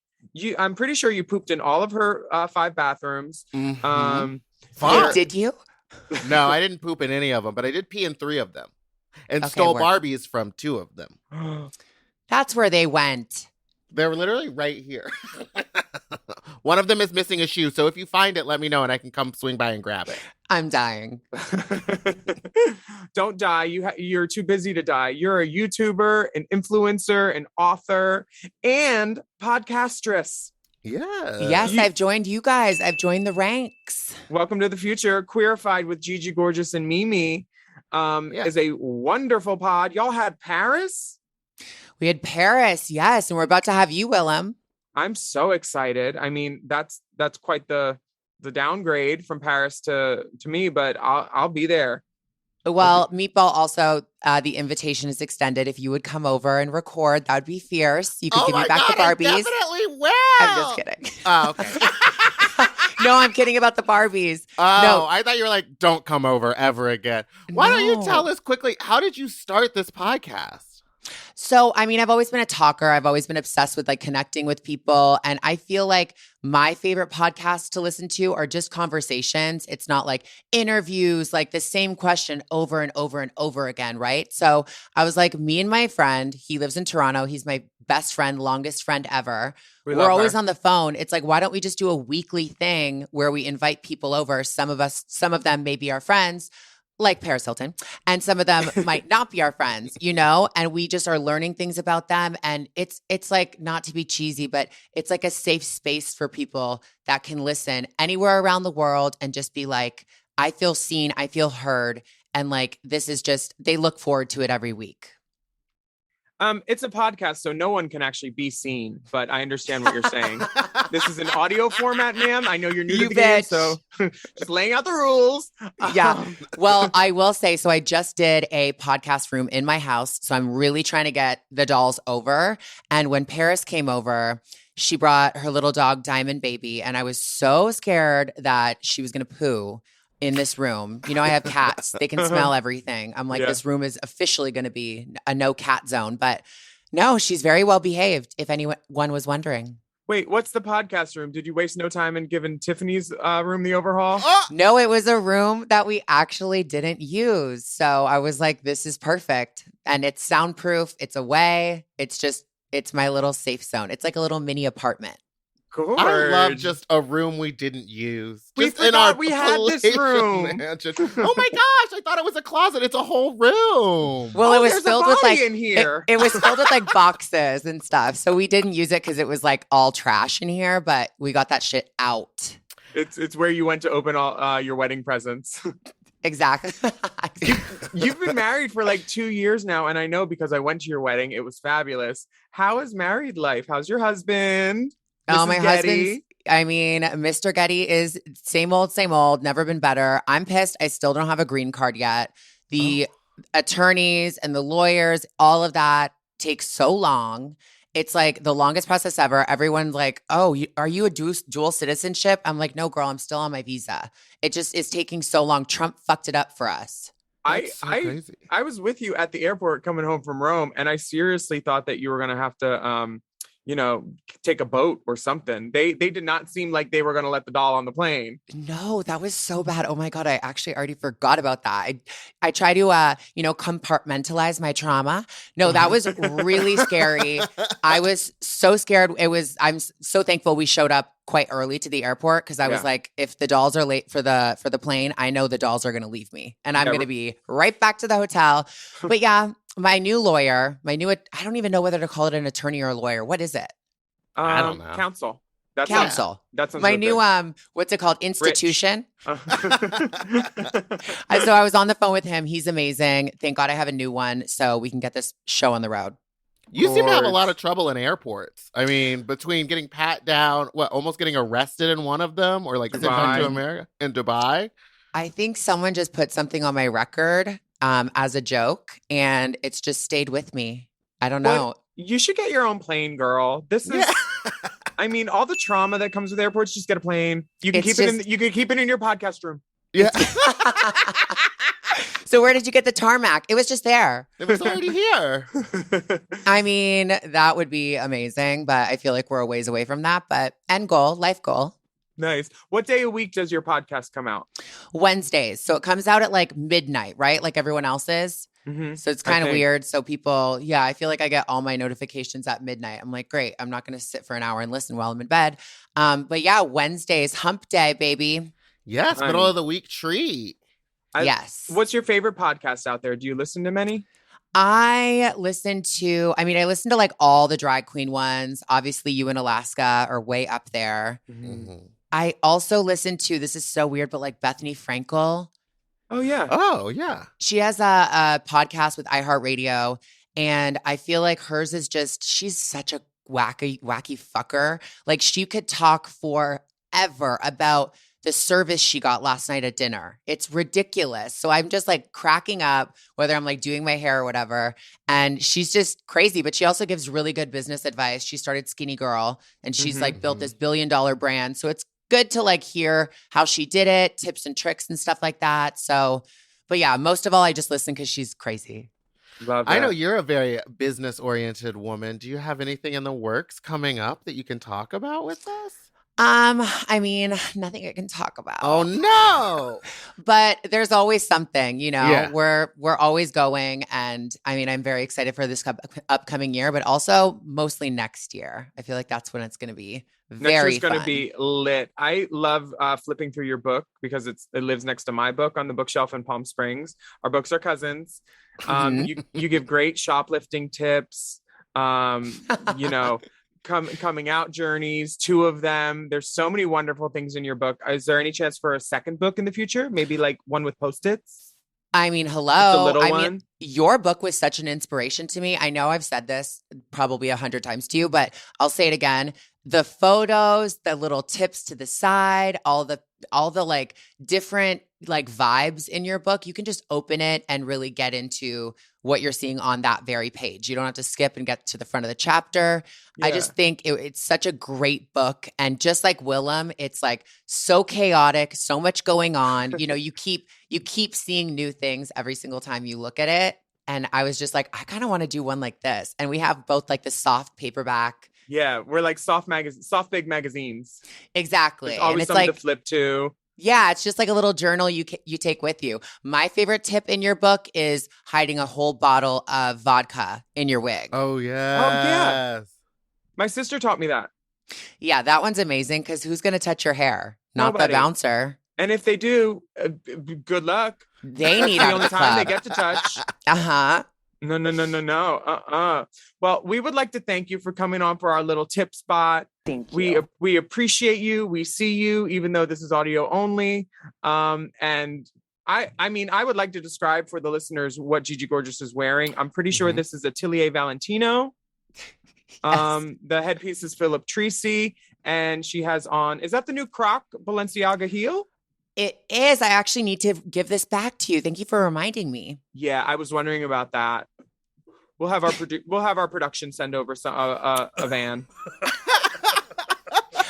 I'm pretty sure you pooped in all of her 5 bathrooms. Mhm. Um, Fun. Did you? No, I didn't poop in any of them, but I did pee in 3 of them and Okay, stole work. Barbies from 2 of them. That's where they went. They're literally right here. One of them is missing a shoe, so if you find it, let me know and I can come swing by and grab it. I'm dying. Don't die. You're too busy to die. You're a YouTuber, an influencer, an author, and podcastress. Yeah. Yes, I've joined you guys. I've joined the ranks. Welcome to the future. Queerified with Gigi Gorgeous and Mimi is a wonderful pod. Y'all had Paris? We had Paris, yes, and we're about to have you, Willam. I'm so excited. I mean, that's quite the downgrade from Paris to me, but I'll be there. Well, Meatball also, the invitation is extended. If you would come over and record, that would be fierce. You could give me back the I Barbies. definitely will. I'm just kidding. Oh, okay. No, I'm kidding about the Barbies. Oh, No. I thought you were like, don't come over ever again. Why don't you No. tell us quickly, how did you start this podcast? So, I mean, I've always been a talker. I've always been obsessed with like connecting with people. And I feel like my favorite podcasts to listen to are just conversations. It's not like interviews, like the same question over and over and over again, right? So I was like, me and my friend, he lives in Toronto. He's my best friend, longest friend ever. We're always on the phone. It's like, why don't we just do a weekly thing where we invite people over? Some of them may be our friends, like Paris Hilton, and some of them might not be our friends, you know, and we just are learning things about them. And it's like, not to be cheesy, but it's like a safe space for people that can listen anywhere around the world and just be like, I feel seen, I feel heard. And like, this is just, they look forward to it every week. It's a podcast, so no one can actually be seen, but I understand what you're saying. This is an audio format, ma'am. I know you're new You to the game, bitch. so just laying out the rules. Yeah. Well, I will say, so I just did a podcast room in my house. So I'm really trying to get the dolls over. And when Paris came over, she brought her little dog, Diamond Baby. And I was so scared that she was going to poo in this room. You know, I have cats. They can smell everything. I'm like, Yeah. This room is officially going to be a no cat zone. But no, she's very well behaved, if anyone was wondering. Wait, what's the podcast room? Did you waste no time in giving Tiffany's room the overhaul? Oh, No, it was a room that we actually didn't use. So I was like, this is perfect. And it's soundproof. It's away. It's my little safe zone. It's like a little mini apartment. Gorge. I love just a room we didn't use. We Just in our forgot we had this palatial room. mansion. Oh my gosh, I thought it was a closet. It's a whole room. Well, it was there's a filled with body like in here. It was filled with like boxes and stuff. So we didn't use it because it was like all trash in here, but we got that shit out. It's where you went to open all your wedding presents. Exactly. You've been married for like 2 years now, and I know because I went to your wedding. It was fabulous. How is married life? How's your husband? Oh, Mrs. my Getty? Mr. Getty is same old, never been better. I'm pissed. I still don't have a green card yet. The attorneys and the lawyers, all of that takes so long. It's like the longest process ever. Everyone's like, oh, are you a dual citizenship? I'm like, no, girl, I'm still on my visa. It just is taking so long. Trump fucked it up for us. I was with you at the airport coming home from Rome, and I seriously thought that you were going to have to, take a boat or something. They did not seem like they were going to let the doll on the plane. No, that was so bad. Oh my God, I actually already forgot about that. I try to, compartmentalize my trauma. No, that was really scary. I was so scared. I'm so thankful we showed up quite early to the airport because I was like, if the dolls are late for the plane, I know the dolls are going to leave me and I'm going to be right back to the hotel. But yeah, my new lawyer, I don't even know whether to call it an attorney or a lawyer. What is it? I don't know. Counsel. Counsel. That's my new what's it called? Institution. So I was on the phone with him. He's amazing. Thank God I have a new one so we can get this show on the road. You seem to have a lot of trouble in airports. I mean, between getting pat down, almost getting arrested in one of them, or like sent back to America in Dubai. I think someone just put something on my record as a joke, and it's just stayed with me. I don't know. Well, you should get your own plane, girl. This is, I mean, all the trauma that comes with airports. Just get a plane. You can keep it in your podcast room. Yeah. So where did you get the tarmac? It was just there. It was already here. I mean, that would be amazing, but I feel like we're a ways away from that. But life goal. Nice. What day a week does your podcast come out? Wednesdays. So it comes out at like midnight, right? Like everyone else's. Mm-hmm. So it's kind of weird. So people, I feel like I get all my notifications at midnight. I'm like, great. I'm not going to sit for an hour and listen while I'm in bed. But yeah, Wednesdays, hump day, baby. Yes, middle of the week treat. Yes. What's your favorite podcast out there? Do you listen to many? I listen to like all the drag queen ones. Obviously, you in Alaska are way up there. Mm-hmm. I also listen to, this is so weird, but like Bethany Frankel. Oh, yeah. Oh, yeah. She has a podcast with iHeartRadio, and I feel like hers is just, she's such a wacky fucker. Like she could talk forever about the service she got last night at dinner. It's ridiculous. So I'm just like cracking up, whether I'm like doing my hair or whatever. And she's just crazy, but she also gives really good business advice. She started Skinny Girl, and she's like built this $1 billion brand. So it's good to like hear how she did it, tips and tricks and stuff like that. So, but yeah, most of all, I just listen because she's crazy. Love that. I know you're a very business-oriented woman. Do you have anything in the works coming up that you can talk about with us? I mean, nothing I can talk about. Oh no. But there's always something, Yeah. We're always going, and I mean, I'm very excited for this upcoming year, but also mostly next year. I feel like that's when it's going to be very next year's going fun. to be lit. I love flipping through your book because it lives next to my book on the bookshelf in Palm Springs. Our books are cousins. You give great shoplifting tips. Coming out journeys, 2 of them. There's so many wonderful things in your book. Is there any chance for a second book in the future? Maybe like one with Post-its? I mean, hello. Your book was such an inspiration to me. I know I've said this probably 100 times to you, but I'll say it again. The photos, the little tips to the side, all the like different like vibes in your book, you can just open it and really get into what you're seeing on that very page. You don't have to skip and get to the front of the chapter. Yeah. I just think it's such a great book. And just like Willam, it's like so chaotic, so much going on. You keep seeing new things every single time you look at it. And I was just like, I kind of want to do one like this. And we have both like the soft paperback. Yeah, we're like soft big magazines. Exactly. There's always something to flip to. Yeah, it's just like a little journal you take with you. My favorite tip in your book is hiding a whole bottle of vodka in your wig. Oh, yes. Oh, yeah. My sister taught me that. Yeah, that one's amazing because who's going to touch your hair? Nobody. Not the bouncer. And if they do, good luck. They need the only time they get to touch. Uh-huh. No. Well, we would like to thank you for coming on for our little tip spot. Thank you. We appreciate you. We see you, even though this is audio only. And I mean, I would like to describe for the listeners what Gigi Gorgeous is wearing. I'm pretty sure this is Atelier Valentino. The headpiece is Philip Treacy, and she has on, is that the new Croc Balenciaga heel? It is. I actually need to give this back to you. Thank you for reminding me. Yeah, I was wondering about that. We'll have our production send over a van.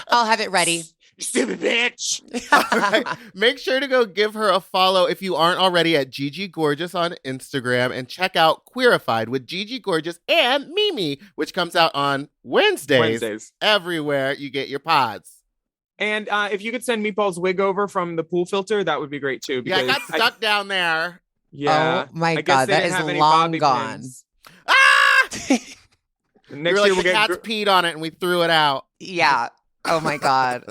I'll have it ready. Stupid bitch. All right. Make sure to go give her a follow if you aren't already at Gigi Gorgeous on Instagram, and check out Queerified with Gigi Gorgeous and Mimi, which comes out on Wednesdays. Everywhere you get your pods. And if you could send Meatball's wig over from the pool filter, that would be great too. Yeah, I got stuck down there. Yeah. Oh my God, that is long gone. Ah! Next year the cats peed on it and we threw it out. Yeah. Oh my God.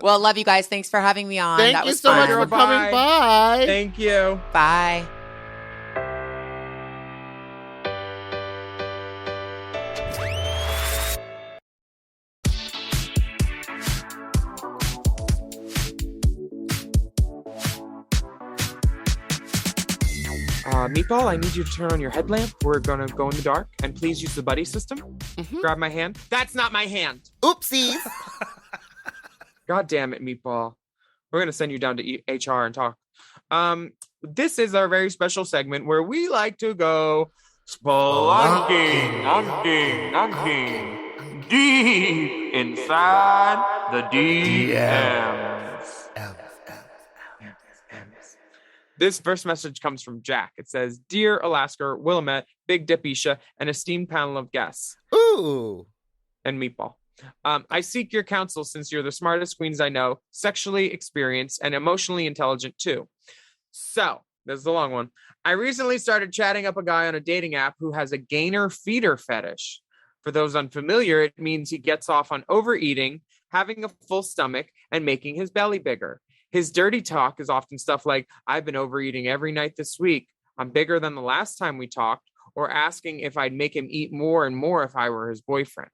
Well, love you guys. Thanks for having me on. Thank you so much for coming by. Thank you. Bye. Meatball, I need you to turn on your headlamp. We're gonna go in the dark, and please use the buddy system. Grab my hand. That's not my hand. Oopsies. God damn it, Meatball. We're gonna send you down to HR and talk. This is our very special segment where we like to go spelunking, deep inside the DMs. This first message comes from Jack. It says, "Dear Alaska, Willamette, Big Dip Isha, an esteemed panel of guests." Ooh. And Meatball. I seek your counsel since you're the smartest queens I know, sexually experienced, and emotionally intelligent too. So, this is the long one. I recently started chatting up a guy on a dating app who has a gainer feeder fetish. For those unfamiliar, it means he gets off on overeating, having a full stomach, and making his belly bigger. His dirty talk is often stuff like, "I've been overeating every night this week. I'm bigger than the last time we talked," or asking if I'd make him eat more and more if I were his boyfriend.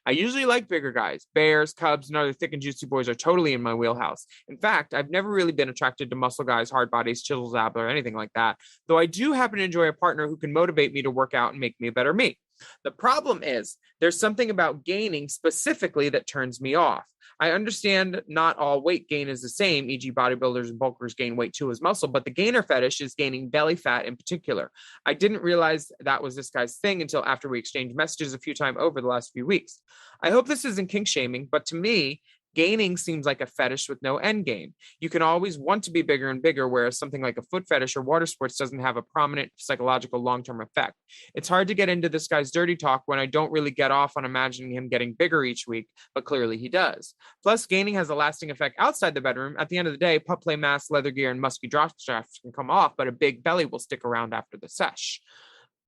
I usually like bigger guys. Bears, cubs, and other thick and juicy boys are totally in my wheelhouse. In fact, I've never really been attracted to muscle guys, hard bodies, chisels, ab, or anything like that, though I do happen to enjoy a partner who can motivate me to work out and make me a better me. The problem is, there's something about gaining specifically that turns me off. I understand not all weight gain is the same, e.g. bodybuilders and bulkers gain weight too as muscle, but the gainer fetish is gaining belly fat in particular. I didn't realize that was this guy's thing until after we exchanged messages a few times over the last few weeks. I hope this isn't kink shaming, but to me, gaining seems like a fetish with no end game. You can always want to be bigger and bigger, whereas something like a foot fetish or water sports doesn't have a prominent psychological long-term effect. It's hard to get into this guy's dirty talk when I don't really get off on imagining him getting bigger each week, but clearly he does. Plus, gaining has a lasting effect outside the bedroom. At the end of the day, pup play masks, leather gear, and musky drop straps can come off, but a big belly will stick around after the sesh.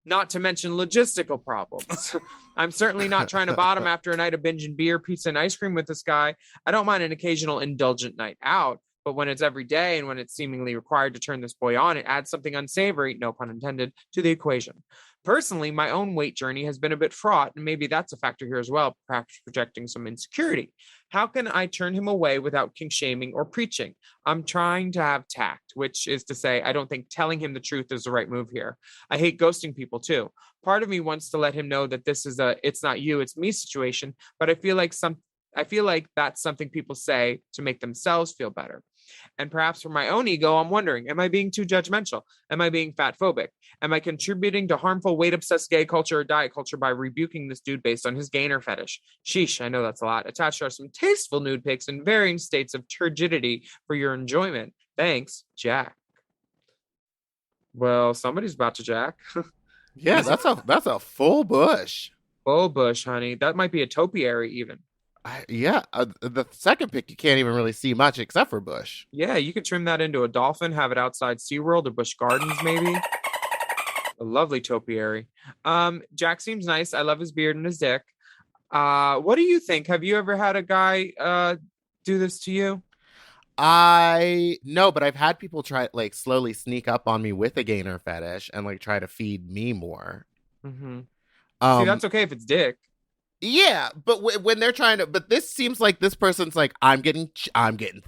Not to mention logistical problems. I'm certainly not trying to bottom after a night of binging beer, pizza, and ice cream with this guy. I don't mind an occasional indulgent night out, but when it's every day and when it's seemingly required to turn this boy on, it adds something unsavory, no pun intended, to the equation. Personally, my own weight journey has been a bit fraught, and maybe that's a factor here as well, perhaps projecting some insecurity. How can I turn him away without kink shaming or preaching? I'm trying to have tact, which is to say, I don't think telling him the truth is the right move here. I hate ghosting people too. Part of me wants to let him know that this is a "it's not you, it's me" situation, but I feel like that's something people say to make themselves feel better. And perhaps for my own ego, I'm wondering, am I being too judgmental? Am I being fat phobic? Am I contributing to harmful weight-obsessed gay culture or diet culture by rebuking this dude based on his gainer fetish? Sheesh, I know that's a lot. Attached are some tasteful nude pics in varying states of turgidity for your enjoyment. Thanks, Jack. Well, somebody's about to jack. Yeah, that's a full bush. Full bush, honey. That might be a topiary even. The second pic, you can't even really see much except for bush. Yeah, you could trim that into a dolphin, have it outside SeaWorld or Busch Gardens, maybe. A lovely topiary. Jack seems nice. I love his beard and his dick. What do you think? Have you ever had a guy do this to you? No, but I've had people try like slowly sneak up on me with a gainer fetish and like try to feed me more. Mm-hmm. See, that's okay if it's dick. Yeah, but when they're trying to, but this seems like this person's like, I'm getting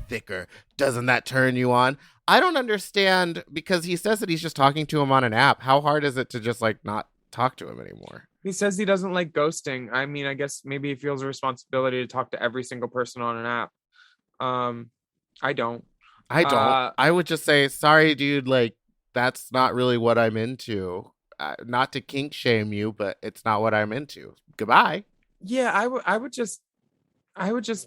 thicker. Doesn't that turn you on? I don't understand, because he says that he's just talking to him on an app. How hard is it to just like not talk to him anymore? He says he doesn't like ghosting. I mean, I guess maybe he feels a responsibility to talk to every single person on an app. I don't. I would just say, sorry, dude. Like, that's not really what I'm into. Not to kink shame you, but it's not what I'm into. Goodbye. Yeah, I would just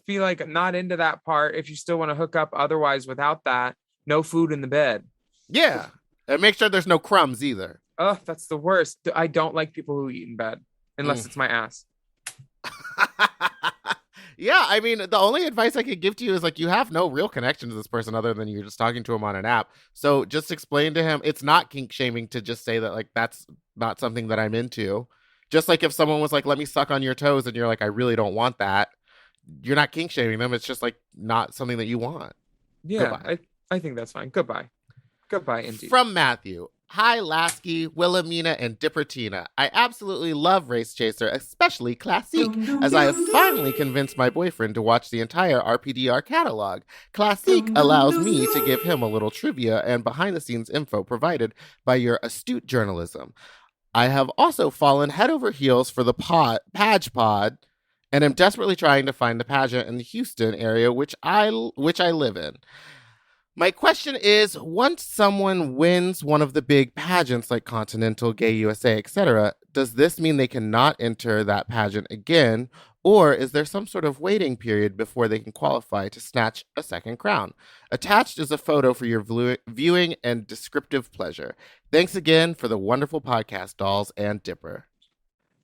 be like not into that part if you still want to hook up. Otherwise, without that, no food in the bed. Yeah, and make sure there's no crumbs either. Oh, that's the worst. I don't like people who eat in bed unless it's my ass. Yeah, I mean, the only advice I could give to you is like, you have no real connection to this person other than you're just talking to him on an app. So just explain to him it's not kink shaming to just say that like that's not something that I'm into. Just like if someone was like, let me suck on your toes, and you're like, I really don't want that. You're not kink shaming them. It's just like not something that you want. Yeah, I think that's fine. Goodbye. Goodbye, indeed. From Matthew. Hi, Lasky, Willamina, and Dippertina. I absolutely love Race Chaser, especially Classique, as I have finally convinced my boyfriend to watch the entire RPDR catalog. Classique allows me to give him a little trivia and behind-the-scenes info provided by your astute journalism. I have also fallen head over heels for the Page Pod, and am desperately trying to find the pageant in the Houston area, which I live in. My question is, once someone wins one of the big pageants like Continental, Gay USA, etc., does this mean they cannot enter that pageant again, or is there some sort of waiting period before they can qualify to snatch a second crown? Attached is a photo for your viewing and descriptive pleasure. Thanks again for the wonderful podcast, dolls and Dipper.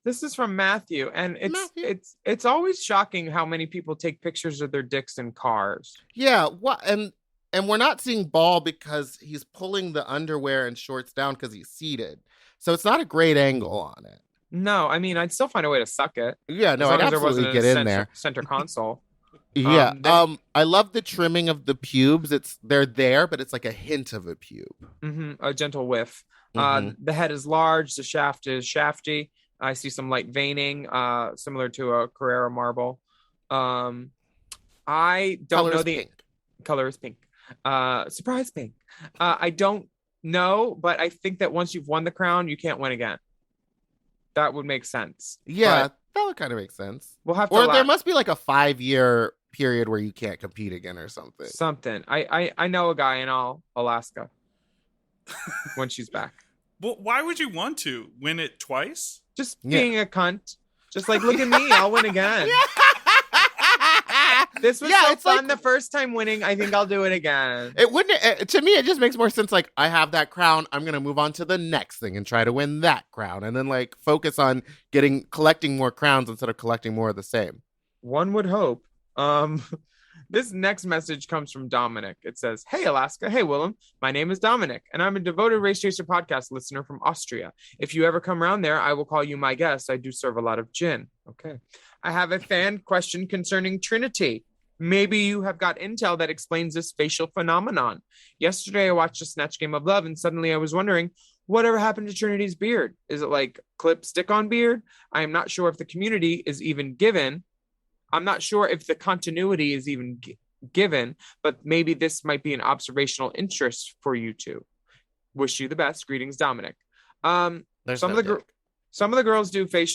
This is from Matthew, and it's always shocking how many people take pictures of their dicks in cars. Yeah, and we're not seeing Ball because he's pulling the underwear and shorts down because he's seated. So it's not a great angle on it. No, I mean, I'd still find a way to suck it. Yeah, no, I'd absolutely get in there. Center console. Yeah, I love the trimming of the pubes. They're there, but it's like a hint of a pube. A gentle whiff. The head is large. The shaft is shafty. I see some light veining, similar to a Carrera marble. I don't know the pink. Color is pink. Surprise pink. I don't know, but I think that once you've won the crown, you can't win again. That would make sense. Yeah, that would kind of make sense. We'll have to. Or there must be like a 5-year period where you can't compete again or something. I know a guy in Alaska when she's back. Well, why would you want to win it twice? Just being a cunt. Just like, look at me, I'll win again. This was so fun the first time winning. I think I'll do it again. It wouldn't. To me, it just makes more sense. Like, I have that crown. I'm gonna move on to the next thing and try to win that crown, and then like focus on collecting more crowns instead of collecting more of the same. One would hope. This next message comes from Dominic. It says, "Hey Alaska, hey Willam. My name is Dominic, and I'm a devoted Race Chaser podcast listener from Austria. If you ever come around there, I will call you my guest. I do serve a lot of gin. Okay. I have a fan question concerning Trinity. Maybe you have got intel that explains this facial phenomenon. Yesterday, I watched a Snatch Game of Love, and suddenly I was wondering, whatever happened to Trinity's beard? Is it like clip stick on beard? I am not sure if the community is even given. I'm not sure if the continuity is even given, but maybe this might be an observational interest for you two. Wish you the best. Greetings, Dominic." Some of the girls do fake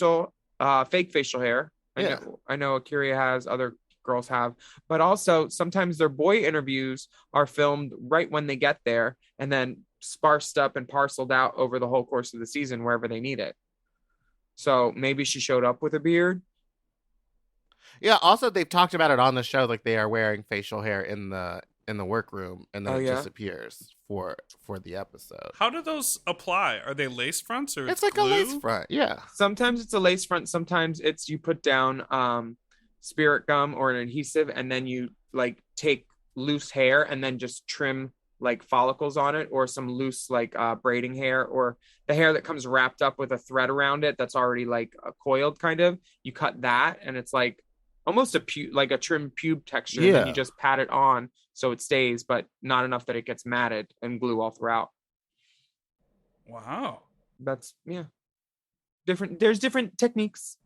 facial hair. I know Akira has, other girls have, but also sometimes their boy interviews are filmed right when they get there and then sparsed up and parceled out over the whole course of the season wherever they need it. So maybe she showed up with a beard. Yeah, also they've talked about it on the show, like they are wearing facial hair in the workroom, and then it disappears for the episode. How do those apply? Are they lace fronts or it's like glue? A lace front? Yeah. Sometimes it's a lace front. Sometimes it's you put down spirit gum or an adhesive, and then you like take loose hair and then just trim like follicles on it, or some loose like braiding hair, or the hair that comes wrapped up with a thread around it that's already like coiled kind of. You cut that, and it's like almost like a trim pube texture, and then you just pat it on so it stays, but not enough that it gets matted and glue all throughout. Wow. That's different. There's different techniques.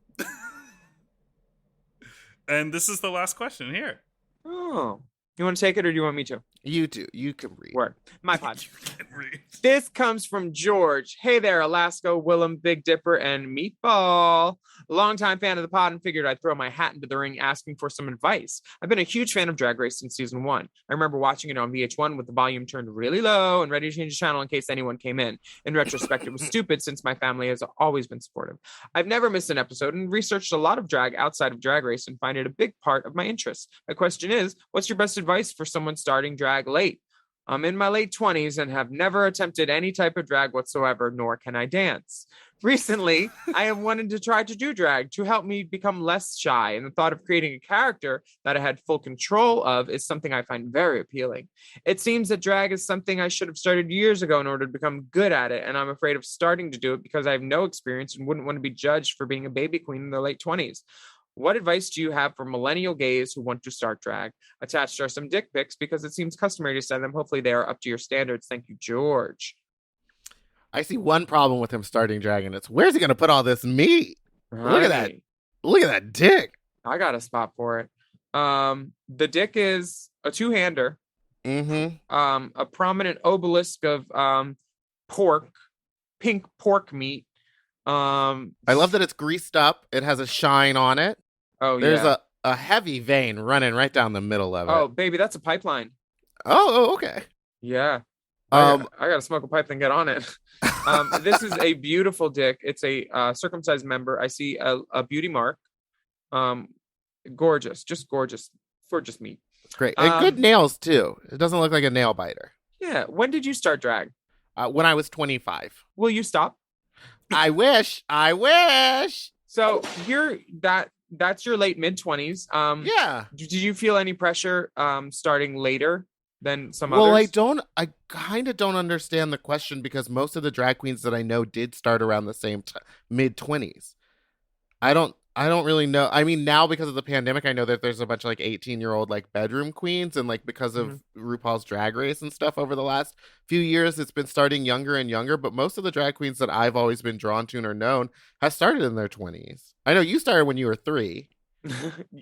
And this is the last question here. Oh, you want to take it or do you want me to? You do. You can read. Word. My pod. You can read. This comes from George. Hey there, Alaska, Willam, Big Dipper, and Meatball. Longtime fan of the pod and figured I'd throw my hat into the ring asking for some advice. I've been a huge fan of Drag Race since season 1. I remember watching it on VH1 with the volume turned really low and ready to change the channel in case anyone came in. In retrospect, it was stupid since my family has always been supportive. I've never missed an episode and researched a lot of drag outside of Drag Race and find it a big part of my interest. My question is, what's your best advice for someone starting drag late? I'm in my late 20s and have never attempted any type of drag whatsoever, nor can I dance. Recently, I have wanted to try to do drag to help me become less shy, and the thought of creating a character that I had full control of is something I find very appealing. It seems that drag is something I should have started years ago in order to become good at it, and I'm afraid of starting to do it because I have no experience and wouldn't want to be judged for being a baby queen in their late 20s. What advice do you have for millennial gays who want to start drag? Attached are some dick pics because it seems customary to send them. Hopefully they are up to your standards. Thank you, George. I see one problem with him starting drag, and it's where's he going to put all this meat? Look at that. Honey, Look at that dick. I got a spot for it. The dick is a two-hander, Mm-hmm. a prominent obelisk of pork, pink pork meat. I love that it's greased up. It has a shine on it. Oh, There's yeah. a heavy vein running right down the middle of it. Oh, baby, that's a pipeline. Oh, okay. Yeah. Um, I gotta smoke a pipe and get on it. This is a beautiful dick. It's a circumcised member. I see a beauty mark. Gorgeous, just gorgeous for just meat. great. And good nails, too. It doesn't look like a nail biter. Yeah. When did you start drag? When I was 25. Will you stop? I wish. So that's your late mid-20s. Yeah. Did you feel any pressure starting later than some others? Well, I kind of don't understand the question because most of the drag queens that I know did start around the same mid-20s. I don't really know. I mean, now because of the pandemic, I know that there's a bunch of like 18-year-old like bedroom queens, and like because of RuPaul's Drag Race and stuff over the last few years, it's been starting younger and younger. But most of the drag queens that I've always been drawn to or known have started in their 20s. I know you started when you were 3.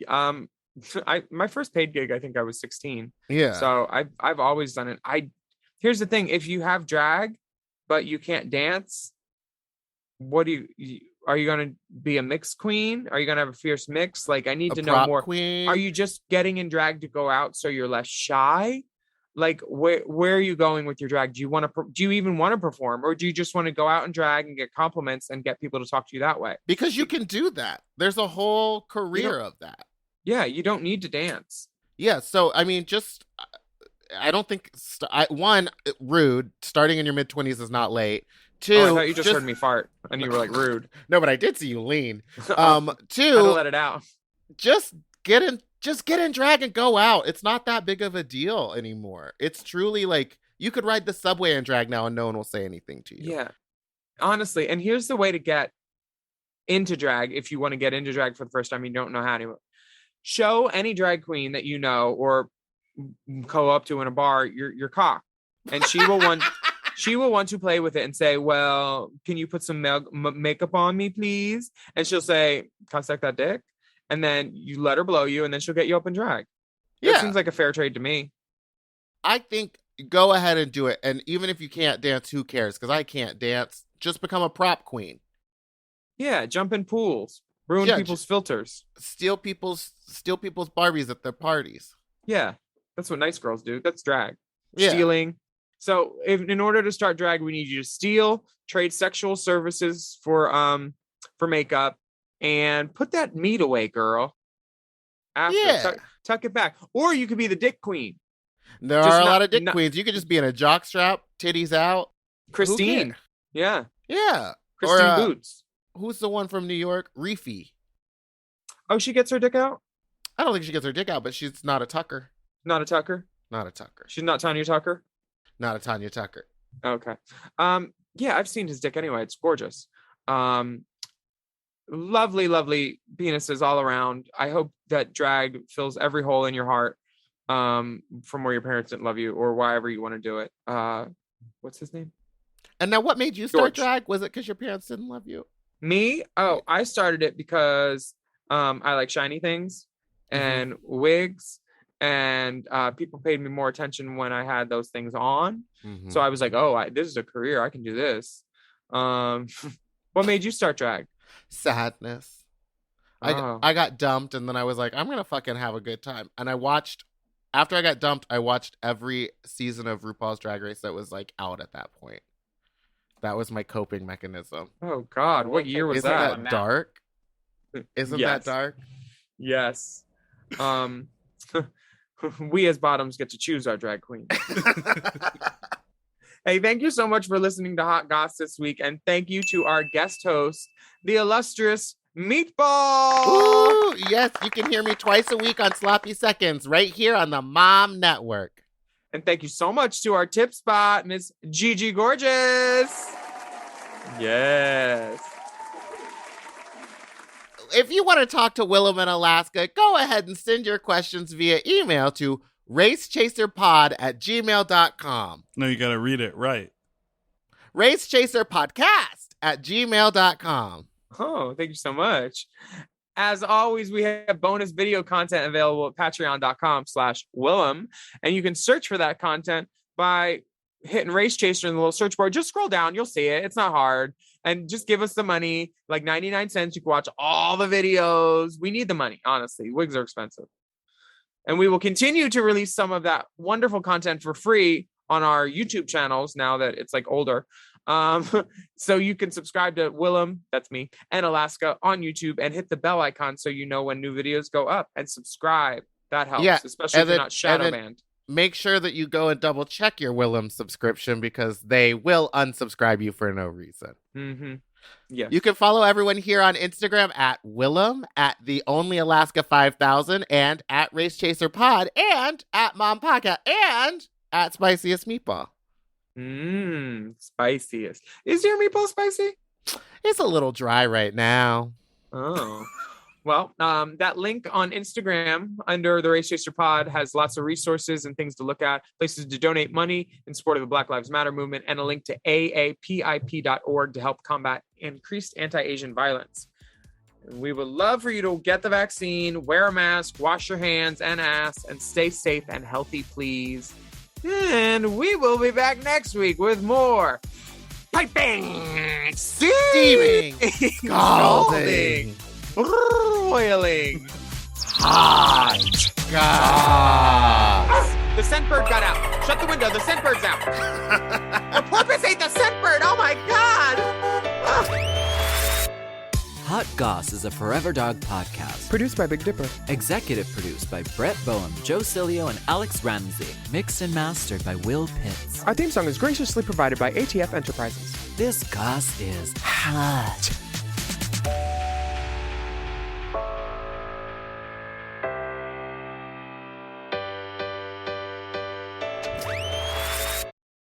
My first paid gig, I think I was 16. Yeah. So I've always done it. Here's the thing: if you have drag, but you can't dance, what do you are you going to be a mixed queen? Are you going to have a fierce mix? Like, I need to know more. Queen. Are you just getting in drag to go out so you're less shy? Like, where are you going with your drag? Do you even want to perform, or do you just want to go out and drag and get compliments and get people to talk to you that way? Because you can do that. There's a whole career of that. Yeah, you don't need to dance. Yeah. So I mean, just I don't think one, rude. Starting in your mid-20s is not late. 2, I thought you just heard me fart and you were like rude. No, but I did see you lean. 2, Had to let it out. Just get in drag and go out. It's not that big of a deal anymore. It's truly like you could ride the subway in drag now and no one will say anything to you. Yeah. Honestly, and here's the way to get into drag if you want to get into drag for the first time, you don't know how to. Show any drag queen that you know or go up to in a bar your cock, and she will want to play with it and say, well, can you put some makeup on me, please? And she'll say, can I suck that dick? And then you let her blow you, and then she'll get you up in drag. Yeah. It seems like a fair trade to me. I think go ahead and do it. And even if you can't dance, who cares? Because I can't dance. Just become a prop queen. Yeah, jump in pools, ruin people's filters, steal people's Barbies at their parties. Yeah, that's what nice girls do. That's drag. Yeah. Stealing. So in order to start drag, we need you to steal, trade sexual services for makeup, and put that meat away, girl. After tuck it back. Or you could be the dick queen. There are a lot of dick queens. You could just be in a jockstrap, titties out. Christine. Yeah. Yeah. Christine Boots. Who's the one from New York? Reefy. Oh, she gets her dick out? I don't think she gets her dick out, but she's not a Tucker. Not a Tucker? Not a Tucker. She's not Tanya Tucker? Not a Tanya Tucker. Okay. Yeah, I've seen his dick anyway. It's gorgeous. Lovely, lovely penises all around. I hope that drag fills every hole in your heart. from where your parents didn't love you, or however you want to do it. What's his name? And now, what made you start George. drag? Was it because your parents didn't love you? Me? Oh, I started it because I like shiny things and wigs, and people paid me more attention when I had those things on. So I was like, oh, this is a career. I can do this. What made you start drag? Sadness. I got dumped, and then I was like, I'm gonna fucking have a good time. And after I got dumped, I watched every season of RuPaul's Drag Race that was like out at that point. That was my coping mechanism. Oh God, what year was Isn't that dark? Isn't that dark? Yes. We as bottoms get to choose our drag queen. Hey, thank you so much for listening to Hot Goss this week, and thank you to our guest host, the illustrious Meatball. Ooh, yes, you can hear me twice a week on Sloppy Seconds right here on the Mom Network. And thank you so much to our tip spot, Miss Gigi Gorgeous. Yes. If you want to talk to Willam in Alaska, go ahead and send your questions via email to racechaserpod@gmail.com. No, you got to read it right. racechaserpodcast@gmail.com. Oh, thank you so much. As always, we have bonus video content available at patreon.com/Willam. And you can search for that content by hitting Race Chaser in the little search bar. Just scroll down. You'll see it. It's not hard. And just give us the money, like 99 cents. You can watch all the videos. We need the money, honestly. Wigs are expensive. And we will continue to release some of that wonderful content for free on our YouTube channels now that it's like older. So you can subscribe to Willam, that's me, and Alaska on YouTube, and hit the bell icon so you know when new videos go up, and subscribe. That helps, especially if you're not shadow banned. Make sure that you go and double check your Willam subscription, because they will unsubscribe you for no reason. Yeah. You can follow everyone here on Instagram at Willam, at the Only Alaska 5000, and at Race Chaser Pod, and at Mom Podcast, and at Spiciest Meatball. Spiciest. Is your meatball spicy? It's a little dry right now. Oh. Well, that link on Instagram under the Race Chaser Pod has lots of resources and things to look at, places to donate money in support of the Black Lives Matter movement, and a link to aapip.org to help combat increased anti-Asian violence. And we would love for you to get the vaccine, wear a mask, wash your hands and ass, and stay safe and healthy, please. And we will be back next week with more piping, steaming, scalding, broiling, hot goss. The scent bird got out. Shut the window. The scent bird's out. The porpoise ate the scent bird. Oh my God. Hot Goss is a Forever Dog podcast. Produced by Big Dipper. Executive produced by Brett Boehm, Joe Cilio, and Alex Ramsey. Mixed and mastered by Will Pitts. Our theme song is graciously provided by ATF Enterprises. This goss is hot.